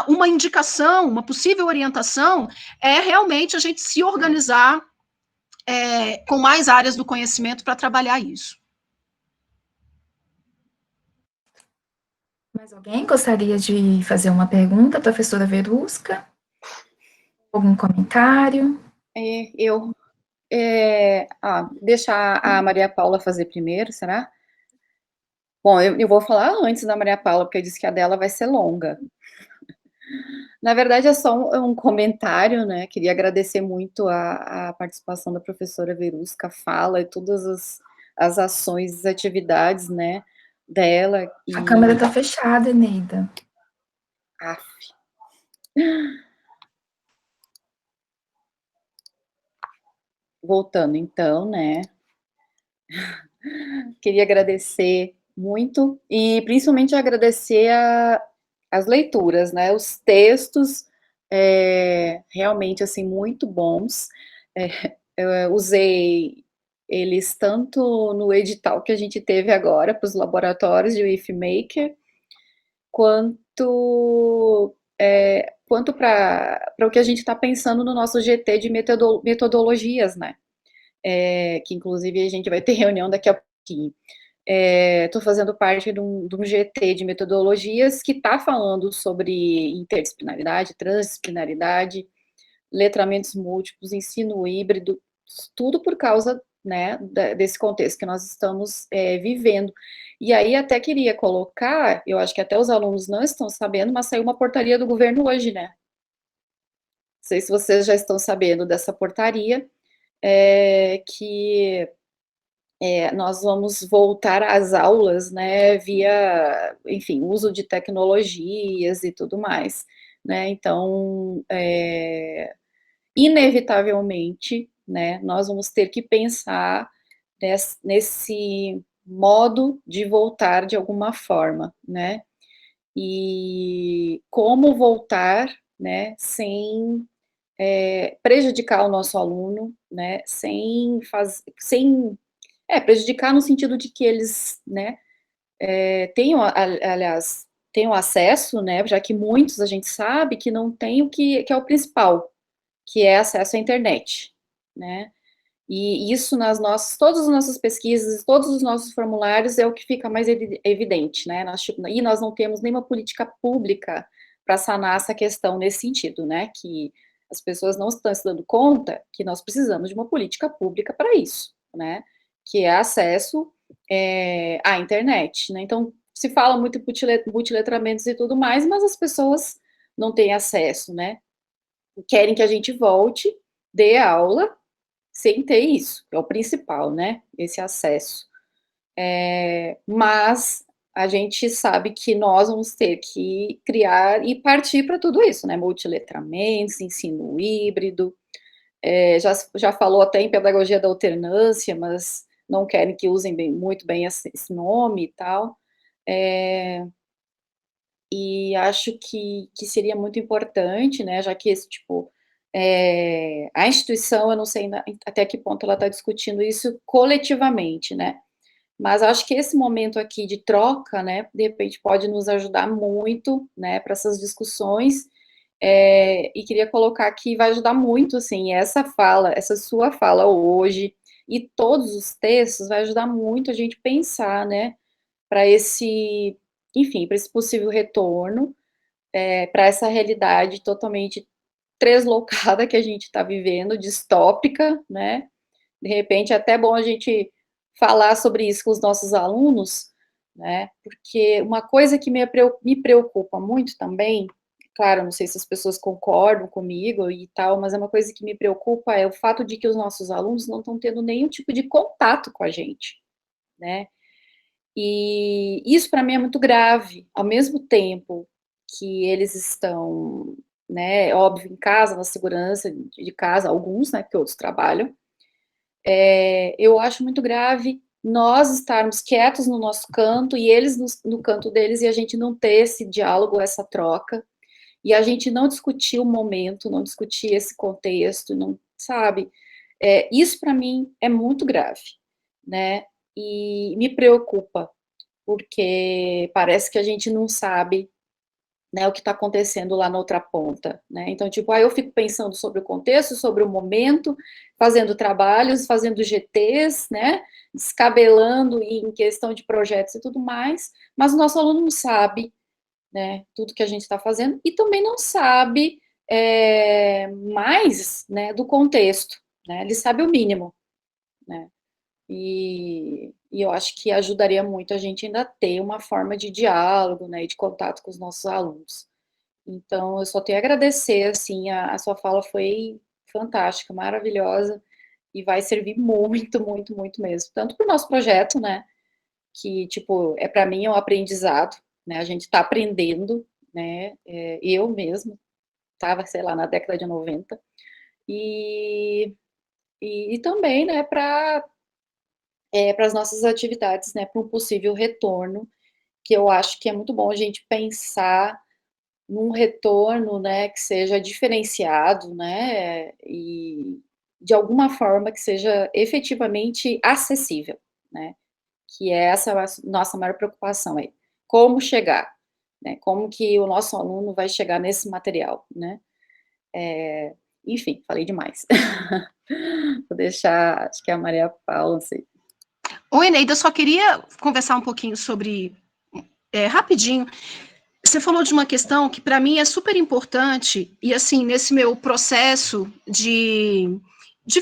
uma indicação, uma possível orientação é realmente a gente se organizar com mais áreas do conhecimento para trabalhar isso. Mais alguém gostaria de fazer uma pergunta, professora Verusca? Algum comentário? Deixa a Maria Paula fazer primeiro, será? Bom, eu vou falar antes da Maria Paula, porque eu disse que a dela vai ser longa. Na verdade, é só um comentário, né? Queria agradecer muito a participação da professora Verusca, a fala e todas as ações, as atividades, né, dela. A câmera está fechada, Eneida. Aff. Voltando, então, né? Queria agradecer muito e principalmente agradecer as leituras, né? Os textos realmente assim muito bons. Eu usei eles tanto no edital que a gente teve agora para os laboratórios de WIFMaker, quanto para o que a gente está pensando no nosso GT de metodologias, né? Que inclusive a gente vai ter reunião daqui a pouquinho. Estou fazendo parte de um GT de metodologias que está falando sobre interdisciplinaridade, transdisciplinaridade, letramentos múltiplos, ensino híbrido, tudo por causa, né, desse contexto que nós estamos vivendo. E aí até queria colocar, eu acho que até os alunos não estão sabendo, mas saiu uma portaria do governo hoje, né? Não sei se vocês já estão sabendo dessa portaria, que nós vamos voltar às aulas, né, via, enfim, uso de tecnologias e tudo mais, né, então, inevitavelmente, né, nós vamos ter que pensar nesse modo de voltar de alguma forma, né, e como voltar, né, sem prejudicar o nosso aluno, né, sem prejudicar no sentido de que eles, né, tenham, aliás, tenham acesso, né, já que muitos a gente sabe que não tem o que é o principal, que é acesso à internet, né, e isso todas as nossas pesquisas, todos os nossos formulários é o que fica mais evidente, né, e nós não temos nenhuma política pública para sanar essa questão nesse sentido, né, que as pessoas não estão se dando conta que nós precisamos de uma política pública para isso, né, que é acesso à internet, né, então se fala muito em multiletramentos e tudo mais, mas as pessoas não têm acesso, né, querem que a gente volte, dê aula, sem ter isso, é o principal, né, esse acesso. Mas a gente sabe que nós vamos ter que criar e partir para tudo isso, né? Multiletramentos, ensino híbrido, já falou até em pedagogia da alternância, mas não querem que usem muito bem esse nome e tal. E acho que seria muito importante, né, já que esse tipo, a instituição, eu não sei até que ponto ela está discutindo isso coletivamente, né, mas acho que esse momento aqui de troca, né, de repente pode nos ajudar muito, né, para essas discussões, e queria colocar que vai ajudar muito, assim, essa sua fala hoje, e todos os textos, vai ajudar muito a gente pensar, né, para esse, enfim, para esse possível retorno, para essa realidade totalmente translocada que a gente está vivendo, distópica, né? De repente, é até bom a gente falar sobre isso com os nossos alunos, né? Porque uma coisa que me preocupa muito também, claro, não sei se as pessoas concordam comigo e tal, mas é uma coisa que me preocupa é o fato de que os nossos alunos não estão tendo nenhum tipo de contato com a gente, né? E isso para mim é muito grave, ao mesmo tempo que eles estão, né, óbvio, em casa, na segurança de casa, alguns, né, porque outros trabalham, eu acho muito grave nós estarmos quietos no nosso canto e eles no canto deles e a gente não ter esse diálogo, essa troca, e a gente não discutir o momento, não discutir esse contexto, não, sabe? Isso para mim é muito grave, né? E me preocupa, porque parece que a gente não sabe, né, o que está acontecendo lá na outra ponta, né? Então, tipo, eu fico pensando sobre o contexto, sobre o momento, fazendo trabalhos, fazendo GTs, né, descabelando em questão de projetos e tudo mais, mas o nosso aluno não sabe, né, tudo que a gente está fazendo, e também não sabe mais, né, do contexto, né, ele sabe o mínimo, né, e eu acho que ajudaria muito a gente ainda ter uma forma de diálogo, né, e de contato com os nossos alunos. Então, eu só tenho a agradecer, assim, a sua fala foi fantástica, maravilhosa, e vai servir muito, muito, muito mesmo. Tanto para o nosso projeto, né, que, tipo, para mim é um aprendizado, né, a gente está aprendendo, né, eu mesmo estava, sei lá, na década de 90, e também, né, para as nossas atividades, né, para um possível retorno, que eu acho que é muito bom a gente pensar num retorno, né, que seja diferenciado, né, e de alguma forma que seja efetivamente acessível, né, que é essa a nossa maior preocupação aí, como chegar, né, como que o nosso aluno vai chegar nesse material, né, enfim, falei demais. Vou deixar, acho que é a Maria Paula, não sei. Oi, Neida, só queria conversar um pouquinho sobre, rapidinho, você falou de uma questão que para mim é super importante, e assim, nesse meu processo de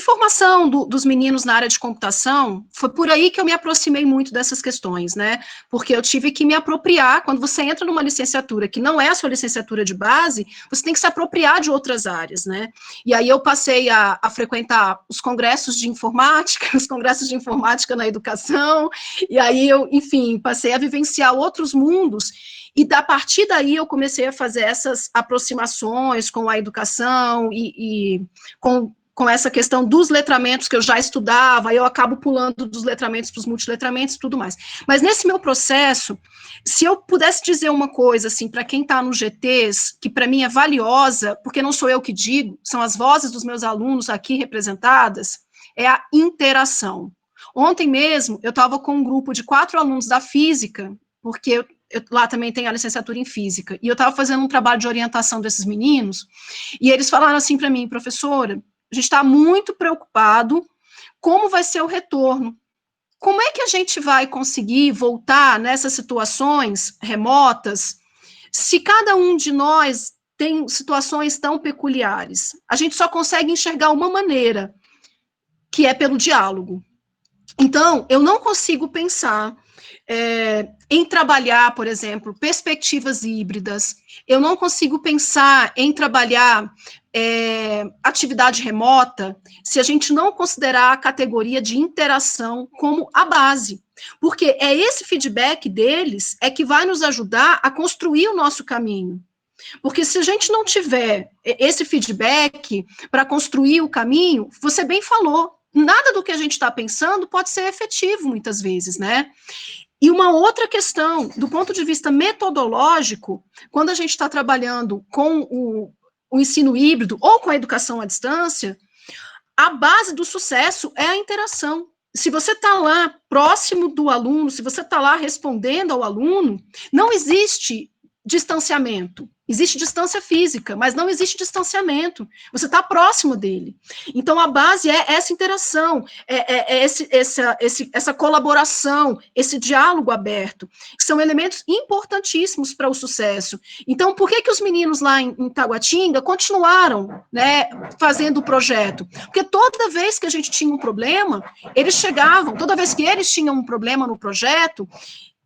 formação dos meninos na área de computação, foi por aí que eu me aproximei muito dessas questões, né? Porque eu tive que me apropriar, quando você entra numa licenciatura que não é a sua licenciatura de base, você tem que se apropriar de outras áreas, né? E aí eu passei a frequentar os congressos de informática, os congressos de informática na educação, e aí eu, enfim, passei a vivenciar outros mundos, e a partir daí eu comecei a fazer essas aproximações com a educação e com essa questão dos letramentos que eu já estudava, aí eu acabo pulando dos letramentos para os multiletramentos e tudo mais. Mas nesse meu processo, se eu pudesse dizer uma coisa, assim, para quem está nos GTs, que para mim é valiosa, porque não sou eu que digo, são as vozes dos meus alunos aqui representadas, é a interação. Ontem mesmo, eu estava com um grupo de 4 alunos da física, porque eu lá também tenho a licenciatura em física, e eu estava fazendo um trabalho de orientação desses meninos, e eles falaram assim para mim, professora, a gente está muito preocupado como vai ser o retorno. Como é que a gente vai conseguir voltar nessas situações remotas se cada um de nós tem situações tão peculiares? A gente só consegue enxergar uma maneira, que é pelo diálogo. Então, eu não consigo pensar em trabalhar, por exemplo, perspectivas híbridas, eu não consigo pensar em trabalhar atividade remota se a gente não considerar a categoria de interação como a base. porque é esse feedback deles é que vai nos ajudar a construir o nosso caminho. Porque se a gente não tiver esse feedback para construir o caminho, você bem falou, nada do que a gente está pensando pode ser efetivo muitas vezes, né? E uma outra questão, do ponto de vista metodológico, quando a gente está trabalhando com o ensino híbrido ou com a educação à distância, a base do sucesso é a interação. Se você está lá próximo do aluno, se você está lá respondendo ao aluno, não existe distanciamento. Existe distância física, mas não existe distanciamento. Você está próximo dele. Então, a base é essa interação, essa colaboração, esse diálogo aberto, que são elementos importantíssimos para o sucesso. Então, por que os meninos lá em Taguatinga continuaram, né, fazendo o projeto? Porque toda vez que a gente tinha um problema, eles chegavam, toda vez que eles tinham um problema no projeto,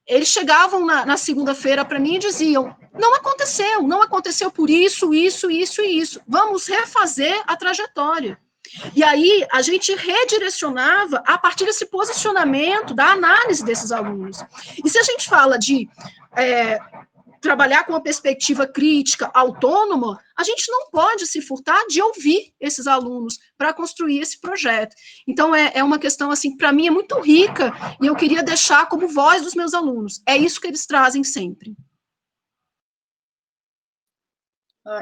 eles chegavam na segunda-feira para mim e diziam, não aconteceu por isso, isso, isso e isso, vamos refazer a trajetória. E aí, a gente redirecionava a partir desse posicionamento, da análise desses alunos. E se a gente fala de trabalhar com uma perspectiva crítica, autônoma, a gente não pode se furtar de ouvir esses alunos para construir esse projeto. Então, é uma questão, assim, para mim é muito rica, e eu queria deixar como voz dos meus alunos. É isso que eles trazem sempre.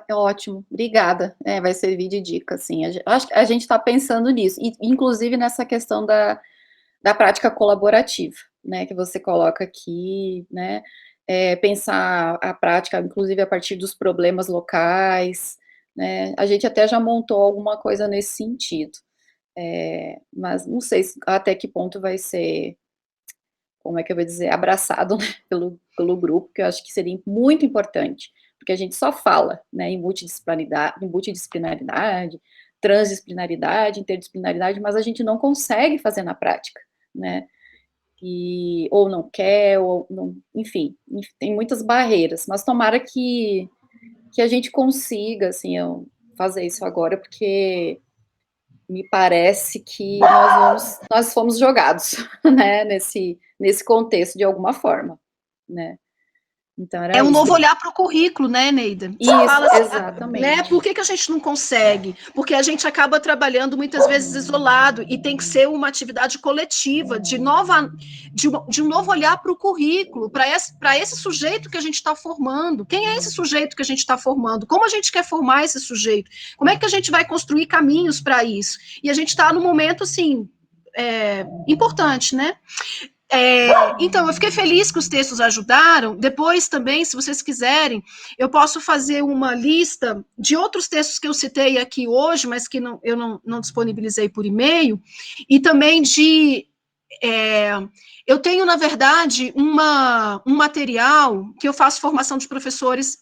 É ótimo, obrigada. Vai servir de dica, assim. Acho que a gente está pensando nisso, e, inclusive nessa questão da prática colaborativa, né, que você coloca aqui, né, pensar a prática, inclusive a partir dos problemas locais, né, a gente até já montou alguma coisa nesse sentido, mas não sei até que ponto vai ser, como é que eu vou dizer, abraçado, né, pelo grupo, que eu acho que seria muito importante, porque a gente só fala, né, em multidisciplinaridade, transdisciplinaridade, interdisciplinaridade, mas a gente não consegue fazer na prática, né, ou não quer, ou não, enfim, tem muitas barreiras, mas tomara que a gente consiga, assim, fazer isso agora, porque me parece que nós fomos jogados, né, nesse contexto, de alguma forma, né. Então, era um isso. novo olhar para o currículo, né, Neida? Isso, fala assim, exatamente. Né, por que a gente não consegue? Porque a gente acaba trabalhando muitas vezes isolado, e tem que ser uma atividade coletiva, de um novo olhar para o currículo, para esse sujeito que a gente está formando. Quem é esse sujeito que a gente está formando? Como a gente quer formar esse sujeito? Como é que a gente vai construir caminhos para isso? E a gente está num momento, assim, importante, né? Então, eu fiquei feliz que os textos ajudaram. Depois também, se vocês quiserem, eu posso fazer uma lista de outros textos que eu citei aqui hoje, mas que eu não disponibilizei por e-mail, e também eu tenho, na verdade, um material que eu faço formação de professores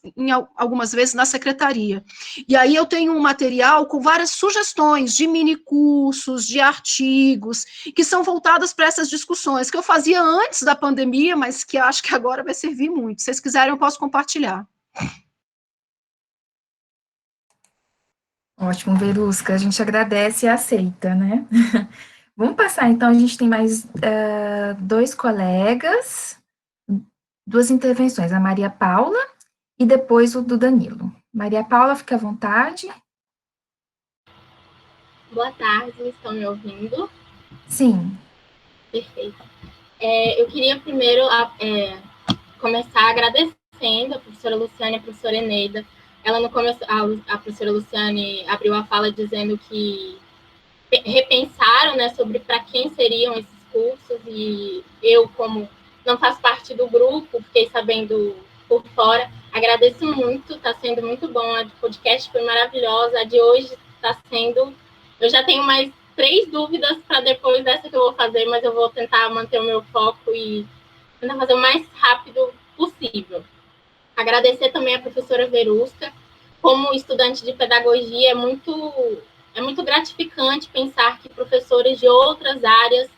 algumas vezes na secretaria. E aí eu tenho um material com várias sugestões de minicursos, de artigos, que são voltadas para essas discussões, que eu fazia antes da pandemia, mas que acho que agora vai servir muito. Se vocês quiserem, eu posso compartilhar. Ótimo, Verusca, a gente agradece e aceita, né? Vamos passar, então, a gente tem mais dois colegas, duas intervenções, a Maria Paula e depois o do Danilo. Maria Paula, fica à vontade. Boa tarde, estão me ouvindo? Sim. Perfeito. Eu queria primeiro começar agradecendo a professora Luciane e a professora Eneida. Ela, no começo, a professora Luciane abriu a fala dizendo que repensaram, né, sobre para quem seriam esses cursos, e eu, como não faço parte do grupo, fiquei sabendo por fora. Agradeço muito, está sendo muito bom. A de podcast foi maravilhosa, a de hoje está sendo... Eu já tenho mais 3 dúvidas para depois dessa que eu vou fazer, mas eu vou tentar manter o meu foco e tentar fazer o mais rápido possível. Agradecer também a professora Verusca. Como estudante de pedagogia, é muito gratificante pensar que professores de outras áreas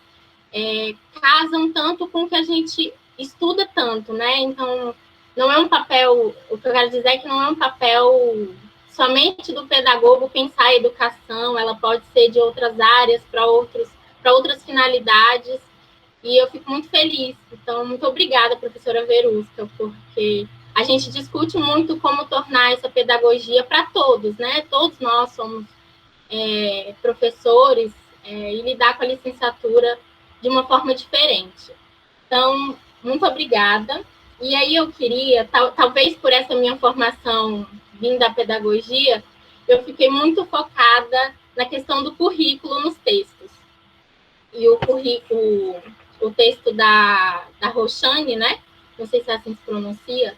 casam tanto com o que a gente estuda tanto, né? Então, não é um papel... O que eu quero dizer é que não é um papel somente do pedagogo pensar a educação, ela pode ser de outras áreas, para outras finalidades, e eu fico muito feliz. Então, muito obrigada, professora Verusca, porque a gente discute muito como tornar essa pedagogia para todos, né? Todos nós somos professores e lidar com a licenciatura de uma forma diferente. Então, muito obrigada. E aí eu queria, talvez por essa minha formação vinda da pedagogia, eu fiquei muito focada na questão do currículo nos textos. E o texto da Roxane, né? Não sei se é assim se pronuncia,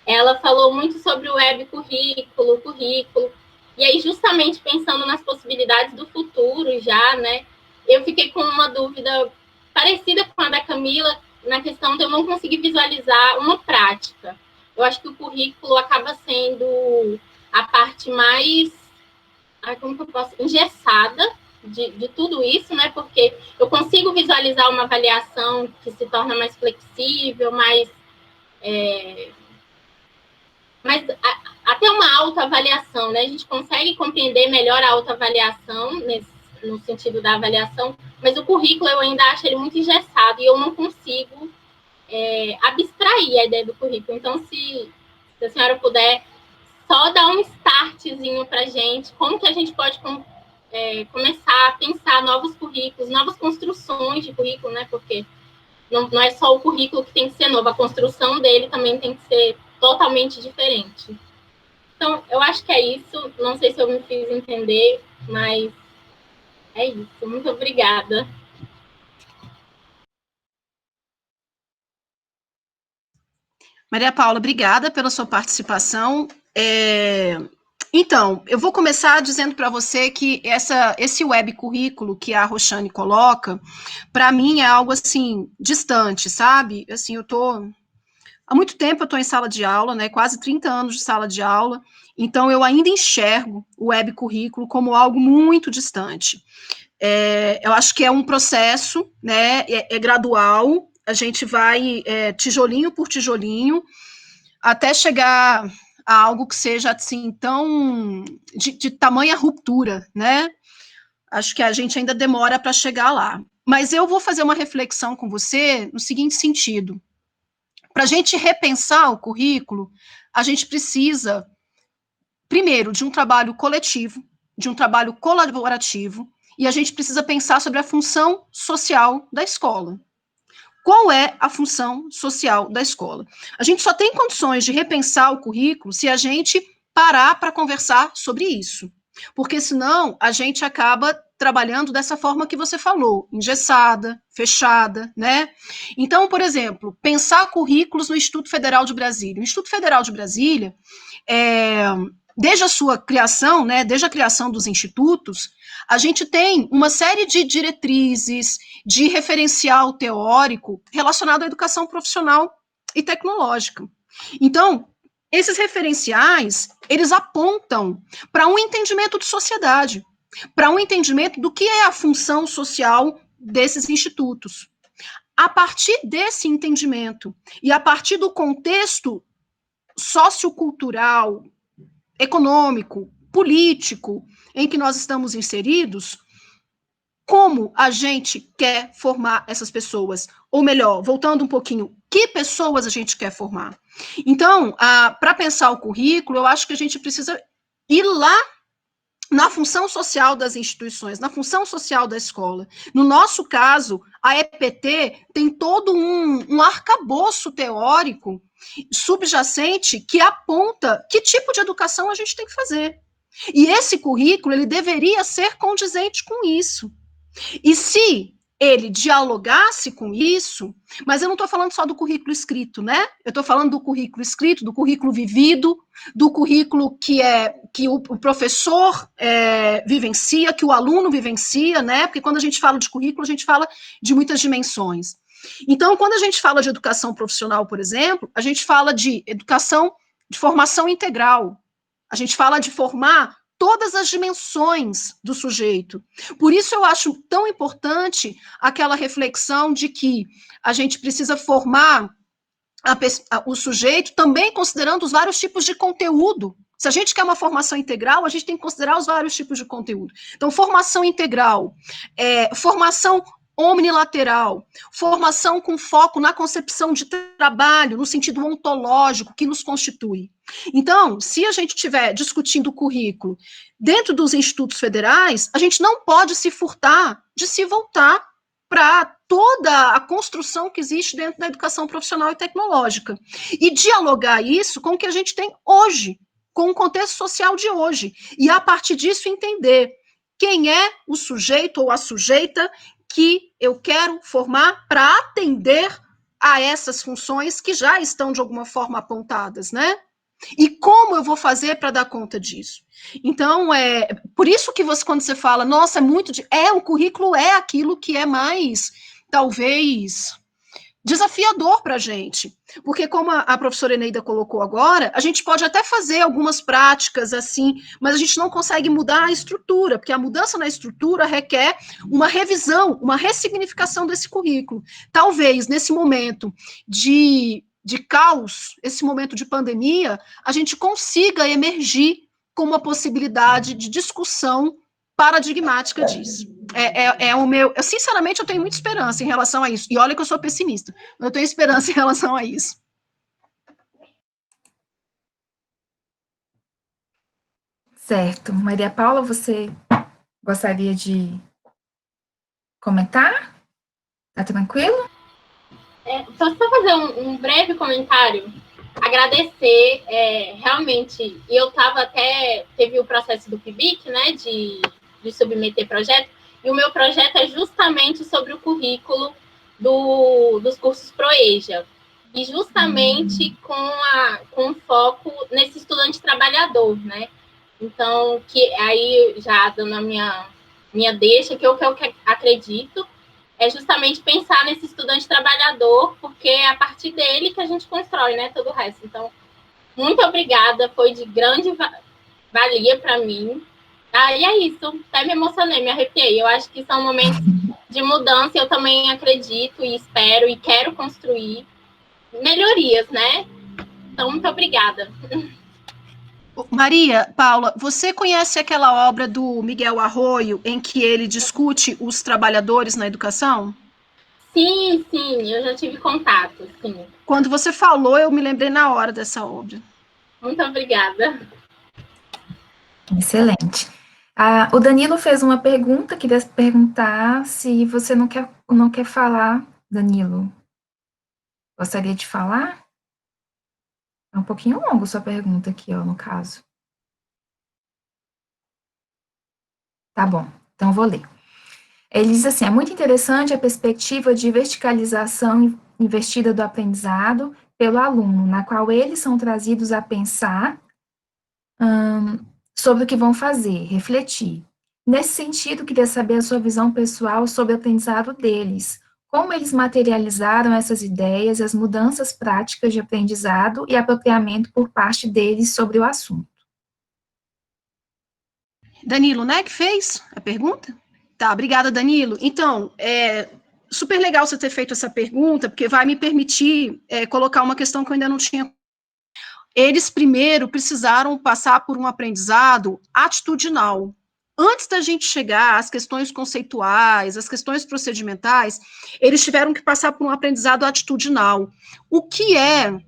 ela falou muito sobre o web currículo. E aí, justamente pensando nas possibilidades do futuro já, né? Eu fiquei com uma dúvida parecida com a da Camila, na questão de eu não conseguir visualizar uma prática. Eu acho que o currículo acaba sendo a parte mais, como que eu posso, engessada de tudo isso, né? Porque eu consigo visualizar uma avaliação que se torna mais flexível, mas até uma autoavaliação, né? A gente consegue compreender melhor a autoavaliação no sentido da avaliação, mas o currículo eu ainda acho ele muito engessado e eu não consigo abstrair a ideia do currículo. Então, se a senhora puder só dar um startzinho para a gente, como que a gente pode começar a pensar novos currículos, novas construções de currículo, né? Porque não é só o currículo que tem que ser novo, a construção dele também tem que ser totalmente diferente. Então, eu acho que é isso. Não sei se eu me fiz entender, mas é isso. Muito obrigada. Maria Paula, obrigada pela sua participação. Então, eu vou começar dizendo para você que esse web currículo que a Roxane coloca, para mim é algo, assim, distante, sabe? Assim, há muito tempo eu estou em sala de aula, né, quase 30 anos de sala de aula, então eu ainda enxergo o web currículo como algo muito distante. Eu acho que é um processo, né, é gradual, a gente vai tijolinho por tijolinho, até chegar a algo que seja, assim, tão de tamanha ruptura, né? Acho que a gente ainda demora para chegar lá. Mas eu vou fazer uma reflexão com você no seguinte sentido. Para a gente repensar o currículo, a gente precisa, primeiro, de um trabalho coletivo, de um trabalho colaborativo, e a gente precisa pensar sobre a função social da escola. Qual é a função social da escola? A gente só tem condições de repensar o currículo se a gente parar para conversar sobre isso. Porque senão a gente acaba trabalhando dessa forma que você falou, engessada, fechada, né? Então, por exemplo, pensar currículos no Instituto Federal de Brasília. O Instituto Federal de Brasília, desde a sua criação, né, desde a criação dos institutos, a gente tem uma série de diretrizes, de referencial teórico relacionado à educação profissional e tecnológica. Então, esses referenciais, eles apontam para um entendimento de sociedade, para um entendimento do que é a função social desses institutos. A partir desse entendimento e a partir do contexto sociocultural, econômico, político em que nós estamos inseridos, como a gente quer formar essas pessoas? Ou melhor, voltando um pouquinho, que pessoas a gente quer formar? Então, para pensar o currículo, eu acho que a gente precisa ir lá na função social das instituições, na função social da escola. No nosso caso, a EPT tem todo um arcabouço teórico subjacente que aponta que tipo de educação a gente tem que fazer. E esse currículo, ele deveria ser condizente com isso. E se ele dialogasse com isso, mas eu não estou falando só do currículo escrito, né? Eu estou falando do currículo escrito, do currículo vivido, do currículo que o professor vivencia, que o aluno vivencia, né? Porque quando a gente fala de currículo, a gente fala de muitas dimensões. Então, quando a gente fala de educação profissional, por exemplo, a gente fala de educação, de formação integral. A gente fala de formar todas as dimensões do sujeito. Por isso eu acho tão importante aquela reflexão de que a gente precisa formar o sujeito também considerando os vários tipos de conteúdo. Se a gente quer uma formação integral, a gente tem que considerar os vários tipos de conteúdo. Então, formação integral, formação omnilateral, formação com foco na concepção de trabalho, no sentido ontológico que nos constitui. Então, se a gente estiver discutindo o currículo dentro dos institutos federais, a gente não pode se furtar de se voltar para toda a construção que existe dentro da educação profissional e tecnológica, e dialogar isso com o que a gente tem hoje, com o contexto social de hoje, e a partir disso entender quem é o sujeito ou a sujeita que eu quero formar para atender a essas funções que já estão de alguma forma apontadas, né? E como eu vou fazer para dar conta disso? Então, por isso que quando você fala, nossa, o currículo é aquilo que é mais, talvez, desafiador para a gente, porque como a professora Eneida colocou agora, a gente pode até fazer algumas práticas assim, mas a gente não consegue mudar a estrutura, porque a mudança na estrutura requer uma revisão, uma ressignificação desse currículo. Talvez, nesse momento de caos, esse momento de pandemia, a gente consiga emergir com uma possibilidade de discussão paradigmática disso. Sinceramente, eu tenho muita esperança em relação a isso. E olha que eu sou pessimista, mas eu tenho esperança em relação a isso. Certo. Maria Paula, você gostaria de comentar? Tá tranquilo? Só para fazer um breve comentário, agradecer, realmente, e eu teve o processo do PIBIC, né, de submeter projeto, e o meu projeto é justamente sobre o currículo dos cursos ProEja, e justamente com foco nesse estudante trabalhador, né, então, que aí, já dando a minha deixa, que eu acredito, é justamente pensar nesse estudante trabalhador, porque é a partir dele que a gente constrói, né, todo o resto. Então, muito obrigada, foi de grande valia para mim. E é isso, até me emocionei, me arrepiei. Eu acho que são momentos de mudança, eu também acredito e espero e quero construir melhorias, né? Então, muito obrigada. Maria Paula, você conhece aquela obra do Miguel Arroyo, em que ele discute os trabalhadores na educação? Sim, eu já tive contato, sim. Quando você falou, eu me lembrei na hora dessa obra. Muito obrigada. Excelente. O Danilo fez uma pergunta, queria perguntar se você não quer falar, Danilo. Gostaria de falar? É um pouquinho longo sua pergunta aqui, no caso. Tá bom, então vou ler. Ele diz assim, é muito interessante a perspectiva de verticalização investida do aprendizado pelo aluno, na qual eles são trazidos a pensar sobre o que vão fazer, refletir. Nesse sentido, queria saber a sua visão pessoal sobre o aprendizado deles, como eles materializaram essas ideias e as mudanças práticas de aprendizado e apropriamento por parte deles sobre o assunto. Danilo, né, que fez a pergunta? Tá, obrigada, Danilo. Então, super legal você ter feito essa pergunta, porque vai me permitir colocar uma questão que eu ainda não tinha. Eles primeiro precisaram passar por um aprendizado atitudinal. Antes da gente chegar às questões conceituais, às questões procedimentais, eles tiveram que passar por um aprendizado atitudinal. O que é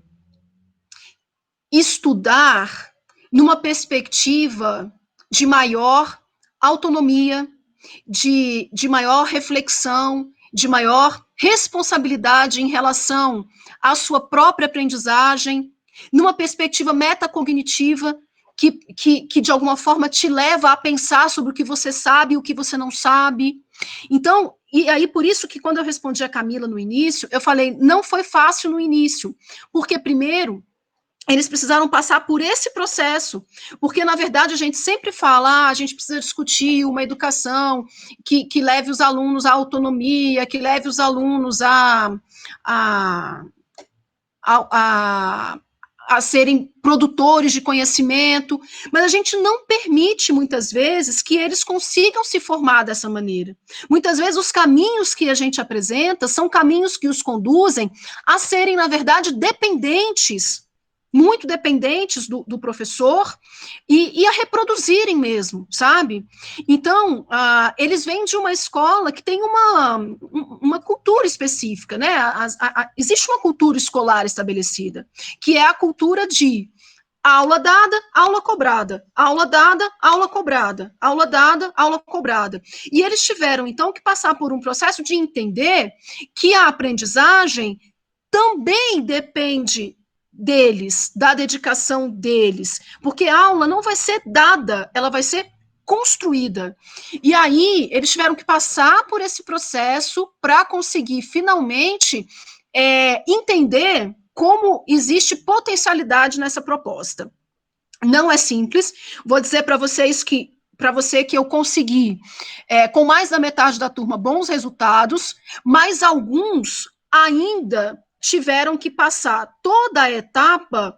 estudar numa perspectiva de maior autonomia, de maior reflexão, de maior responsabilidade em relação à sua própria aprendizagem, numa perspectiva metacognitiva que de alguma forma te leva a pensar sobre o que você sabe e o que você não sabe. Então, e aí por isso que quando eu respondi a Camila no início, eu falei, não foi fácil no início, porque primeiro, eles precisaram passar por esse processo, porque, na verdade, a gente sempre fala, a gente precisa discutir uma educação que leve os alunos à autonomia, que leve os alunos a serem produtores de conhecimento, mas a gente não permite, muitas vezes, que eles consigam se formar dessa maneira. Muitas vezes, os caminhos que a gente apresenta são caminhos que os conduzem a serem, na verdade, dependentes muito dependentes do professor e a reproduzirem mesmo, sabe? Então, eles vêm de uma escola que tem uma cultura específica, né? Existe uma cultura escolar estabelecida, que é a cultura de aula dada, aula cobrada, aula dada, aula cobrada, aula dada, aula cobrada. E eles tiveram, então, que passar por um processo de entender que a aprendizagem também depende deles, da dedicação deles, porque a aula não vai ser dada, ela vai ser construída. E aí, eles tiveram que passar por esse processo para conseguir, finalmente, entender como existe potencialidade nessa proposta. Não é simples, vou dizer para vocês que para você que eu consegui, com mais da metade da turma, bons resultados, mas alguns ainda tiveram que passar toda a etapa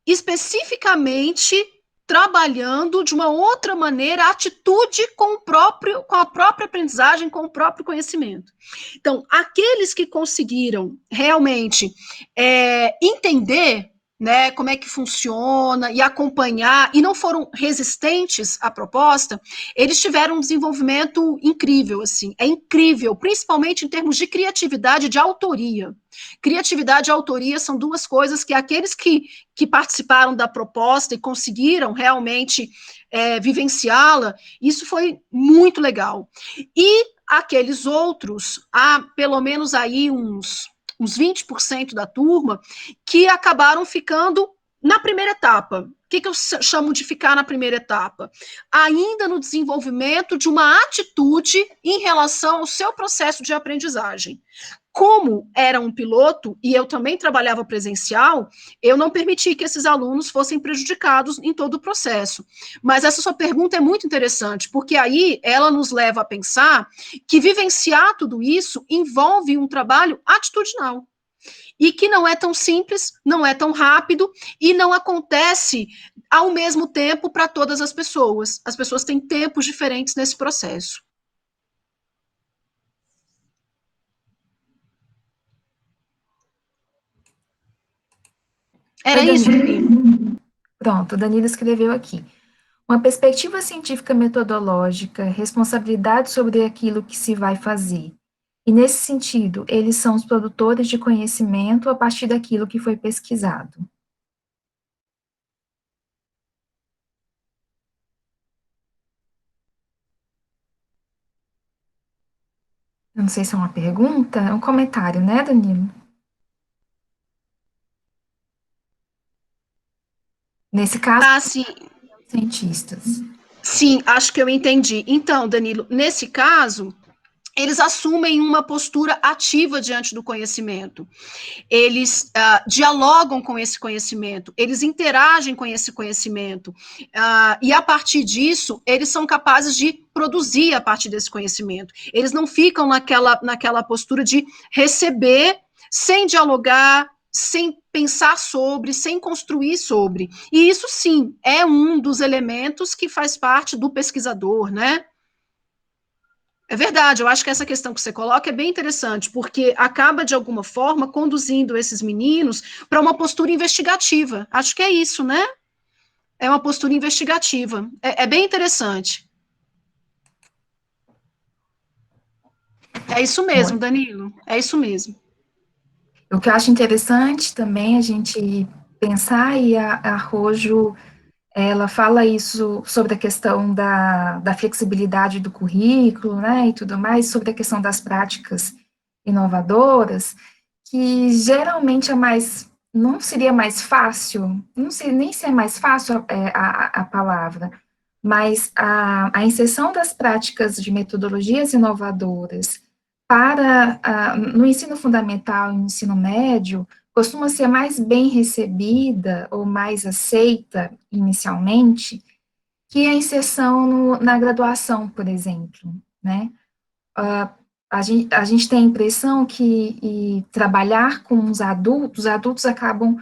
especificamente trabalhando de uma outra maneira a atitude com a própria aprendizagem, com o próprio conhecimento. Então, aqueles que conseguiram realmente entender, né, como é que funciona e acompanhar, e não foram resistentes à proposta, eles tiveram um desenvolvimento incrível, assim, é incrível, principalmente em termos de criatividade e de autoria. Criatividade e autoria são duas coisas que aqueles que participaram da proposta e conseguiram realmente vivenciá-la, isso foi muito legal. E aqueles outros, há pelo menos aí uns 20% da turma, que acabaram ficando na primeira etapa. O que eu chamo de ficar na primeira etapa? Ainda no desenvolvimento de uma atitude em relação ao seu processo de aprendizagem. Como era um piloto, e eu também trabalhava presencial, eu não permiti que esses alunos fossem prejudicados em todo o processo. Mas essa sua pergunta é muito interessante, porque aí ela nos leva a pensar que vivenciar tudo isso envolve um trabalho atitudinal. E que não é tão simples, não é tão rápido, e não acontece ao mesmo tempo para todas as pessoas. As pessoas têm tempos diferentes nesse processo. Era isso, Danilo. Pronto, o Danilo escreveu aqui. Uma perspectiva científica metodológica, responsabilidade sobre aquilo que se vai fazer. E, nesse sentido, eles são os produtores de conhecimento a partir daquilo que foi pesquisado. Eu não sei se é uma pergunta, é um comentário, né, Danilo? Nesse caso, sim. Cientistas. Sim, acho que eu entendi. Então, Danilo, nesse caso, eles assumem uma postura ativa diante do conhecimento. Eles dialogam com esse conhecimento, eles interagem com esse conhecimento, e a partir disso, eles são capazes de produzir a partir desse conhecimento. Eles não ficam naquela postura de receber sem dialogar, sem pensar sobre, sem construir sobre. E isso, sim, é um dos elementos que faz parte do pesquisador, né? É verdade, eu acho que essa questão que você coloca é bem interessante, porque acaba, de alguma forma, conduzindo esses meninos para uma postura investigativa. Acho que é isso, né? É uma postura investigativa. É bem interessante. É isso mesmo, Danilo. É isso mesmo. O que eu acho interessante também a gente pensar, e a Rojo, ela fala isso sobre a questão da flexibilidade do currículo, né, e tudo mais, sobre a questão das práticas inovadoras, que geralmente não seria mais fácil, não sei nem se é mais fácil a palavra, mas a inserção das práticas de metodologias inovadoras no ensino fundamental e no ensino médio, costuma ser mais bem recebida ou mais aceita inicialmente que a inserção na graduação, por exemplo, né? A gente tem a impressão que trabalhar com os adultos acabam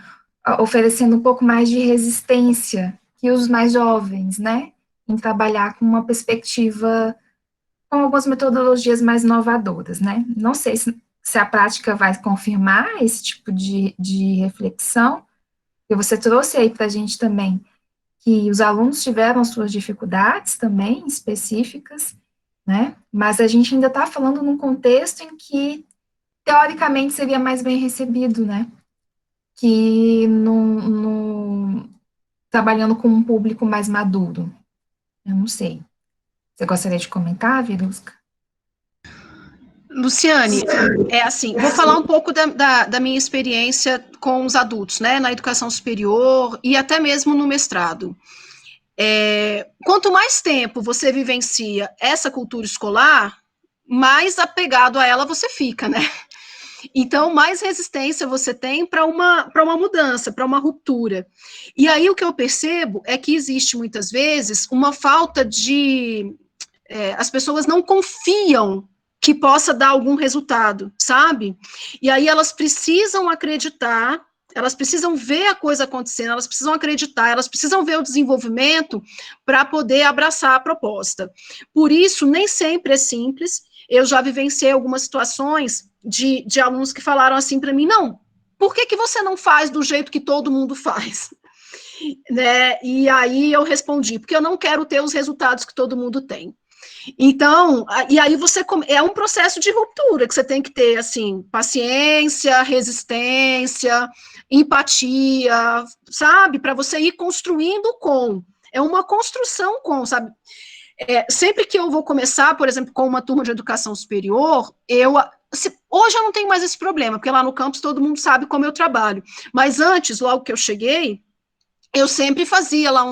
oferecendo um pouco mais de resistência que os mais jovens, né? Em trabalhar com uma perspectiva, com algumas metodologias mais inovadoras, né? Não sei se se a prática vai confirmar esse tipo de reflexão. E você trouxe aí para a gente também que os alunos tiveram suas dificuldades também específicas, né? Mas a gente ainda está falando num contexto em que, teoricamente, seria mais bem recebido, né? Que trabalhando com um público mais maduro. Eu não sei. Você gostaria de comentar, Verusca? Luciane, é assim, vou falar um pouco da minha experiência com os adultos, né, na educação superior e até mesmo no mestrado. Quanto mais tempo você vivencia essa cultura escolar, mais apegado a ela você fica, né? Então, mais resistência você tem para uma mudança, para uma ruptura. E aí o que eu percebo é que existe muitas vezes uma falta de. As pessoas não confiam que possa dar algum resultado, sabe? E aí elas precisam acreditar, elas precisam ver a coisa acontecendo, elas precisam acreditar, elas precisam ver o desenvolvimento para poder abraçar a proposta. Por isso, nem sempre é simples. Eu já vivenciei algumas situações de alunos que falaram assim para mim, não, por que você não faz do jeito que todo mundo faz? Né? E aí eu respondi, porque eu não quero ter os resultados que todo mundo tem. Então, e aí é um processo de ruptura que você tem que ter, assim, paciência, resistência, empatia, sabe? Para você ir construindo é uma construção sabe? Sempre que eu vou começar, por exemplo, com uma turma de educação superior, hoje eu não tenho mais esse problema, porque lá no campus todo mundo sabe como eu trabalho, mas antes, logo que eu cheguei, eu sempre fazia lá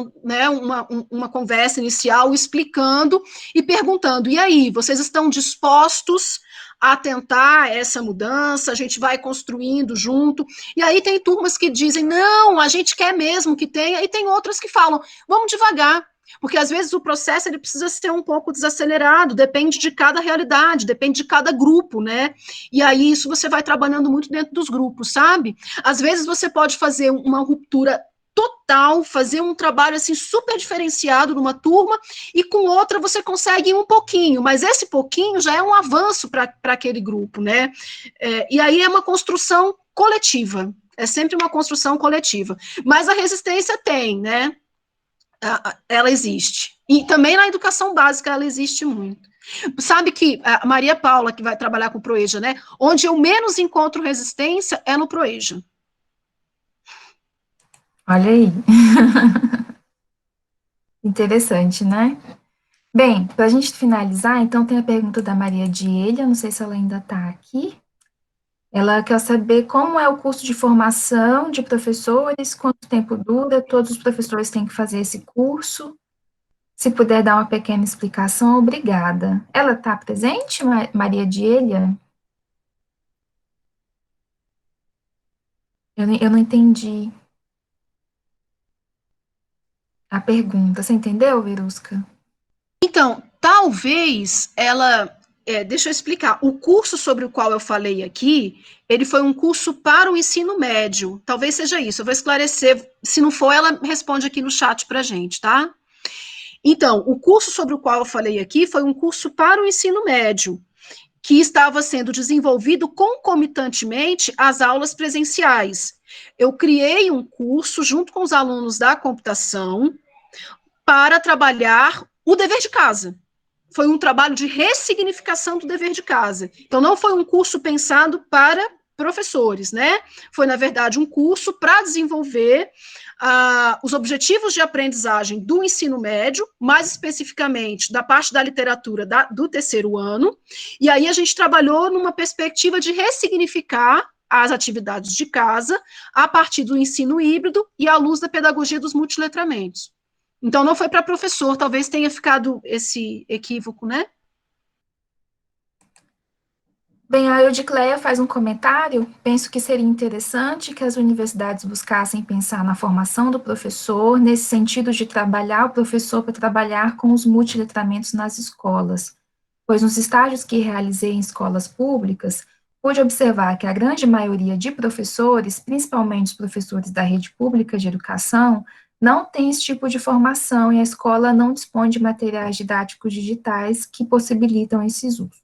uma conversa inicial explicando e perguntando, e aí, vocês estão dispostos a tentar essa mudança, a gente vai construindo junto, e aí tem turmas que dizem, não, a gente quer mesmo que tenha, e tem outras que falam, vamos devagar, porque às vezes o processo ele precisa ser um pouco desacelerado, depende de cada realidade, depende de cada grupo, né? E aí isso você vai trabalhando muito dentro dos grupos, sabe? Às vezes você pode fazer uma ruptura total, fazer um trabalho assim super diferenciado numa turma e com outra você consegue um pouquinho, mas esse pouquinho já é um avanço para aquele grupo, né? E aí é uma construção coletiva, é sempre uma construção coletiva, mas a resistência tem, né? Ela existe. E também na educação básica ela existe muito. Sabe que a Maria Paula, que vai trabalhar com o Proeja, né? Onde eu menos encontro resistência é no Proeja. Olha aí. Interessante, né? Bem, para a gente finalizar, então tem a pergunta da Maria Dielha, não sei se ela ainda está aqui. Ela quer saber como é o curso de formação de professores, quanto tempo dura, todos os professores têm que fazer esse curso. Se puder dar uma pequena explicação, obrigada. Ela está presente, Maria Dielha? Eu não entendi a pergunta. Você entendeu, Verusca? Então, talvez ela... deixa eu explicar. O curso sobre o qual eu falei aqui, ele foi um curso para o ensino médio. Talvez seja isso. Eu vou esclarecer. Se não for, ela responde aqui no chat para a gente, tá? Então, o curso sobre o qual eu falei aqui foi um curso para o ensino médio, que estava sendo desenvolvido concomitantemente às aulas presenciais. Eu criei um curso junto com os alunos da computação para trabalhar o dever de casa. Foi um trabalho de ressignificação do dever de casa. Então, não foi um curso pensado para professores, né? Foi, na verdade, um curso para desenvolver os objetivos de aprendizagem do ensino médio, mais especificamente da parte da literatura do terceiro ano, e aí a gente trabalhou numa perspectiva de ressignificar as atividades de casa a partir do ensino híbrido e à luz da pedagogia dos multiletramentos. Então, não foi para professor, talvez tenha ficado esse equívoco, né? Bem, a Eudicleia faz um comentário. Penso que seria interessante que as universidades buscassem pensar na formação do professor, nesse sentido de trabalhar o professor para trabalhar com os multiletramentos nas escolas, pois nos estágios que realizei em escolas públicas, pude observar que a grande maioria de professores, principalmente os professores da rede pública de educação, não tem esse tipo de formação e a escola não dispõe de materiais didáticos digitais que possibilitam esses usos.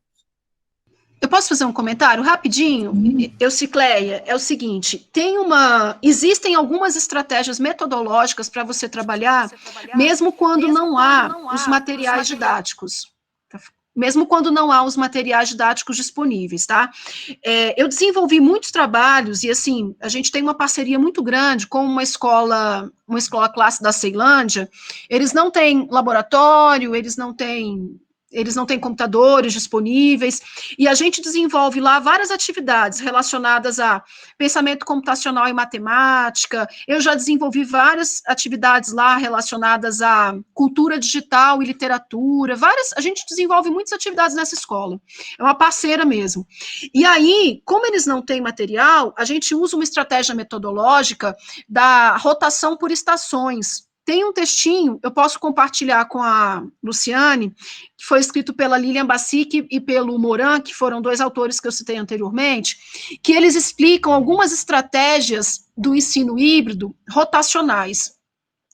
Eu posso fazer um comentário rapidinho? Eucicleia, é o seguinte, existem algumas estratégias metodológicas para você trabalhar, mesmo quando não há os materiais didáticos. Mesmo quando não há os materiais didáticos disponíveis, tá? Eu desenvolvi muitos trabalhos e, assim, a gente tem uma parceria muito grande com uma escola classe da Ceilândia. Eles não têm laboratório, eles não têm computadores disponíveis, e a gente desenvolve lá várias atividades relacionadas a pensamento computacional e matemática. Eu já desenvolvi várias atividades lá relacionadas a cultura digital e literatura, a gente desenvolve muitas atividades nessa escola, é uma parceira mesmo. E aí, como eles não têm material, a gente usa uma estratégia metodológica da rotação por estações. Tem um textinho, eu posso compartilhar com a Luciane, que foi escrito pela Lilian Bassic e pelo Moran, que foram 2 autores que eu citei anteriormente, que eles explicam algumas estratégias do ensino híbrido rotacionais.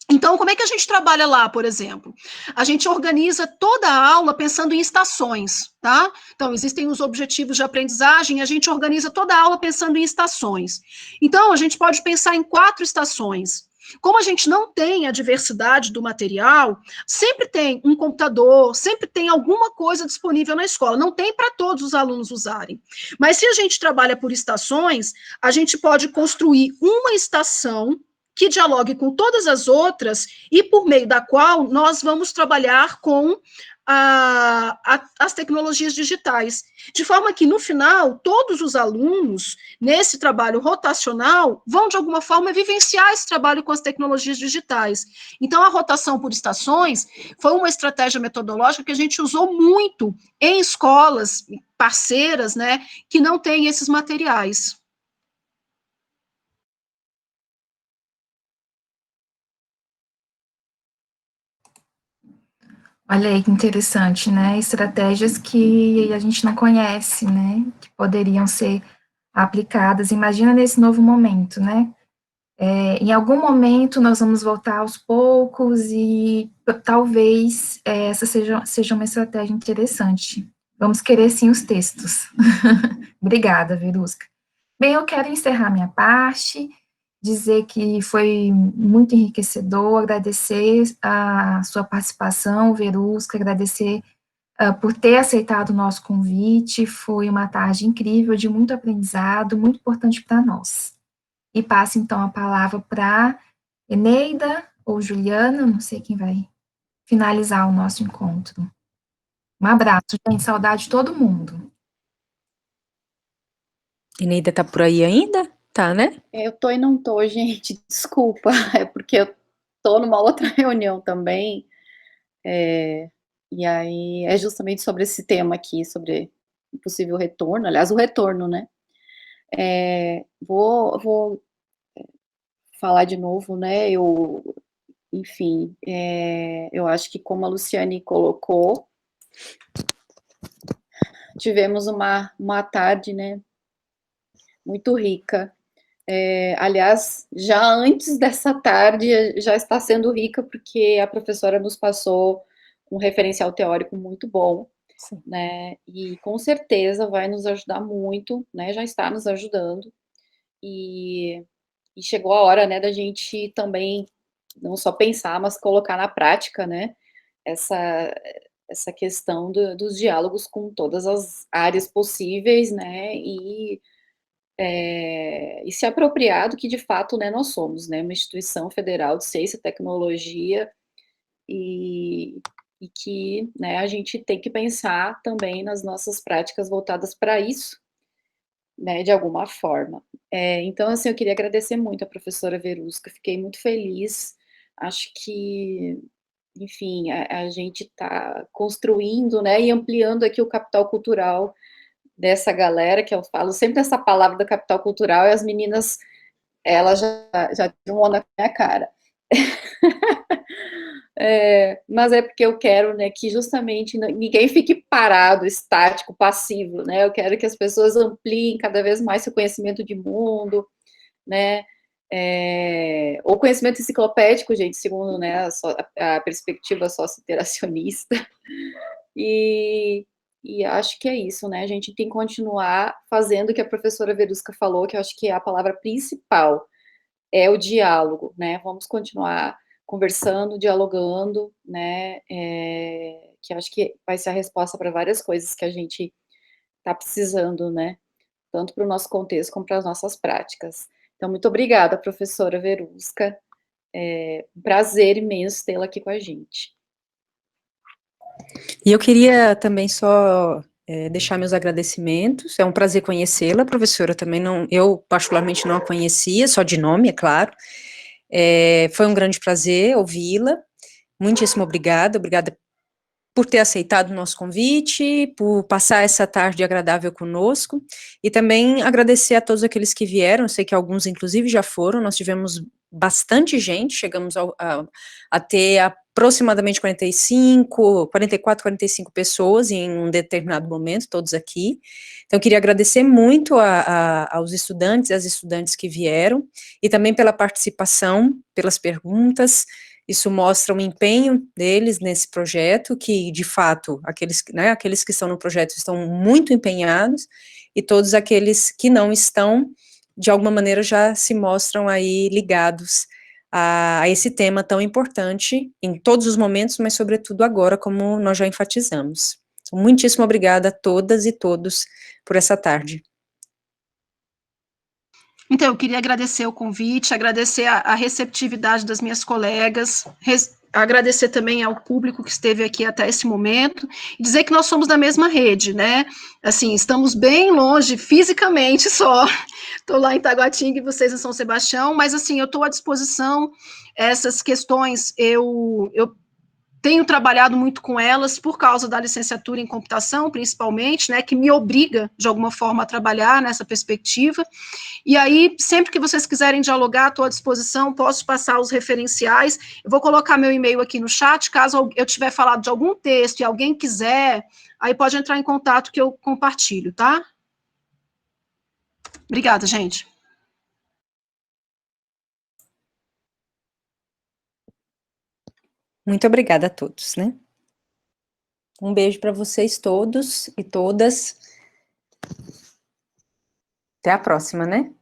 Então, como é que a gente trabalha lá, por exemplo? A gente organiza toda a aula pensando em estações, tá? Então, existem os objetivos de aprendizagem, a gente organiza toda a aula pensando em estações. Então, a gente pode pensar em 4 estações. Como a gente não tem a diversidade do material, sempre tem um computador, sempre tem alguma coisa disponível na escola. Não tem para todos os alunos usarem. Mas se a gente trabalha por estações, a gente pode construir uma estação que dialogue com todas as outras e por meio da qual nós vamos trabalhar com as tecnologias digitais, de forma que, no final, todos os alunos, nesse trabalho rotacional, vão, de alguma forma, vivenciar esse trabalho com as tecnologias digitais. Então, a rotação por estações foi uma estratégia metodológica que a gente usou muito em escolas parceiras, né, que não têm esses materiais. Olha aí que interessante, né? Estratégias que a gente não conhece, né? Que poderiam ser aplicadas. Imagina nesse novo momento, né? Em algum momento nós vamos voltar aos poucos e talvez essa seja uma estratégia interessante. Vamos querer sim os textos. Obrigada, Verusca. Bem, eu quero encerrar minha parte, dizer que foi muito enriquecedor, agradecer a sua participação, Verusca, agradecer por ter aceitado o nosso convite, foi uma tarde incrível, de muito aprendizado, muito importante para nós. E passo, então, a palavra para Eneida ou Juliana, não sei quem vai finalizar o nosso encontro. Um abraço, gente, saudade de todo mundo. Eneida tá por aí ainda? Tá, né? Eu tô e não tô, gente, desculpa, é porque eu tô numa outra reunião também, e aí é justamente sobre esse tema aqui, sobre o possível retorno, aliás, o retorno, né? Vou falar de novo, né? Enfim, eu acho que como a Luciane colocou, tivemos uma tarde, né, muito rica. Aliás, já antes dessa tarde, já está sendo rica, porque a professora nos passou um referencial teórico muito bom, Sim. né, e com certeza vai nos ajudar muito, né, já está nos ajudando, e chegou a hora, né, da gente também não só pensar, mas colocar na prática, né, essa questão dos diálogos com todas as áreas possíveis, né, e se apropriar do que de fato, né, nós somos, né, uma instituição federal de ciência e tecnologia, e que, né, a gente tem que pensar também nas nossas práticas voltadas para isso, né, de alguma forma. Então, assim, eu queria agradecer muito a professora Verusca, fiquei muito feliz, acho que, enfim, a gente está construindo, né, e ampliando aqui o capital cultural dessa galera, que eu falo sempre essa palavra do capital cultural, e as meninas, elas já tiram onda com a minha cara. Mas é porque eu quero, né, que justamente ninguém fique parado, estático, passivo, né, eu quero que as pessoas ampliem cada vez mais seu conhecimento de mundo, né, ou conhecimento enciclopédico, gente, segundo, né, a perspectiva socio-interacionista, e E acho que é isso, né? A gente tem que continuar fazendo o que a professora Verusca falou, que eu acho que é a palavra principal, é o diálogo, né? Vamos continuar conversando, dialogando, né? Que eu acho que vai ser a resposta para várias coisas que a gente está precisando, né? Tanto para o nosso contexto como para as nossas práticas. Então, muito obrigada, professora Verusca. Um prazer imenso tê-la aqui com a gente. E eu queria também só deixar meus agradecimentos. É um prazer conhecê-la, professora. Também não, eu particularmente não a conhecia, só de nome, é claro. Foi um grande prazer ouvi-la. Muitíssimo obrigada. Obrigada por ter aceitado o nosso convite, por passar essa tarde agradável conosco, e também agradecer a todos aqueles que vieram. Eu sei que alguns, inclusive, já foram. Nós tivemos bastante gente, chegamos a ter aproximadamente 44, 45 pessoas em um determinado momento, todos aqui. Então, eu queria agradecer muito aos estudantes e às estudantes que vieram, e também pela participação, pelas perguntas. Isso mostra o empenho deles nesse projeto, que, de fato, aqueles que estão no projeto estão muito empenhados, e todos aqueles que não estão, de alguma maneira, já se mostram aí ligados a esse tema tão importante, em todos os momentos, mas, sobretudo, agora, como nós já enfatizamos. Então, muitíssimo obrigada a todas e todos por essa tarde. Então, eu queria agradecer o convite, agradecer a receptividade das minhas colegas, agradecer também ao público que esteve aqui até esse momento, e dizer que nós somos da mesma rede, né? Assim, estamos bem longe, fisicamente só. Estou lá em Taguatinga e vocês em São Sebastião, mas, assim, eu estou à disposição. Essas questões, eu tenho trabalhado muito com elas por causa da licenciatura em computação, principalmente, né, que me obriga, de alguma forma, a trabalhar nessa perspectiva. E aí, sempre que vocês quiserem dialogar, estou à disposição, posso passar os referenciais. Eu vou colocar meu e-mail aqui no chat, caso eu tiver falado de algum texto e alguém quiser, aí pode entrar em contato que eu compartilho, tá? Obrigada, gente. Muito obrigada a todos, né? Um beijo para vocês todos e todas. Até a próxima, né?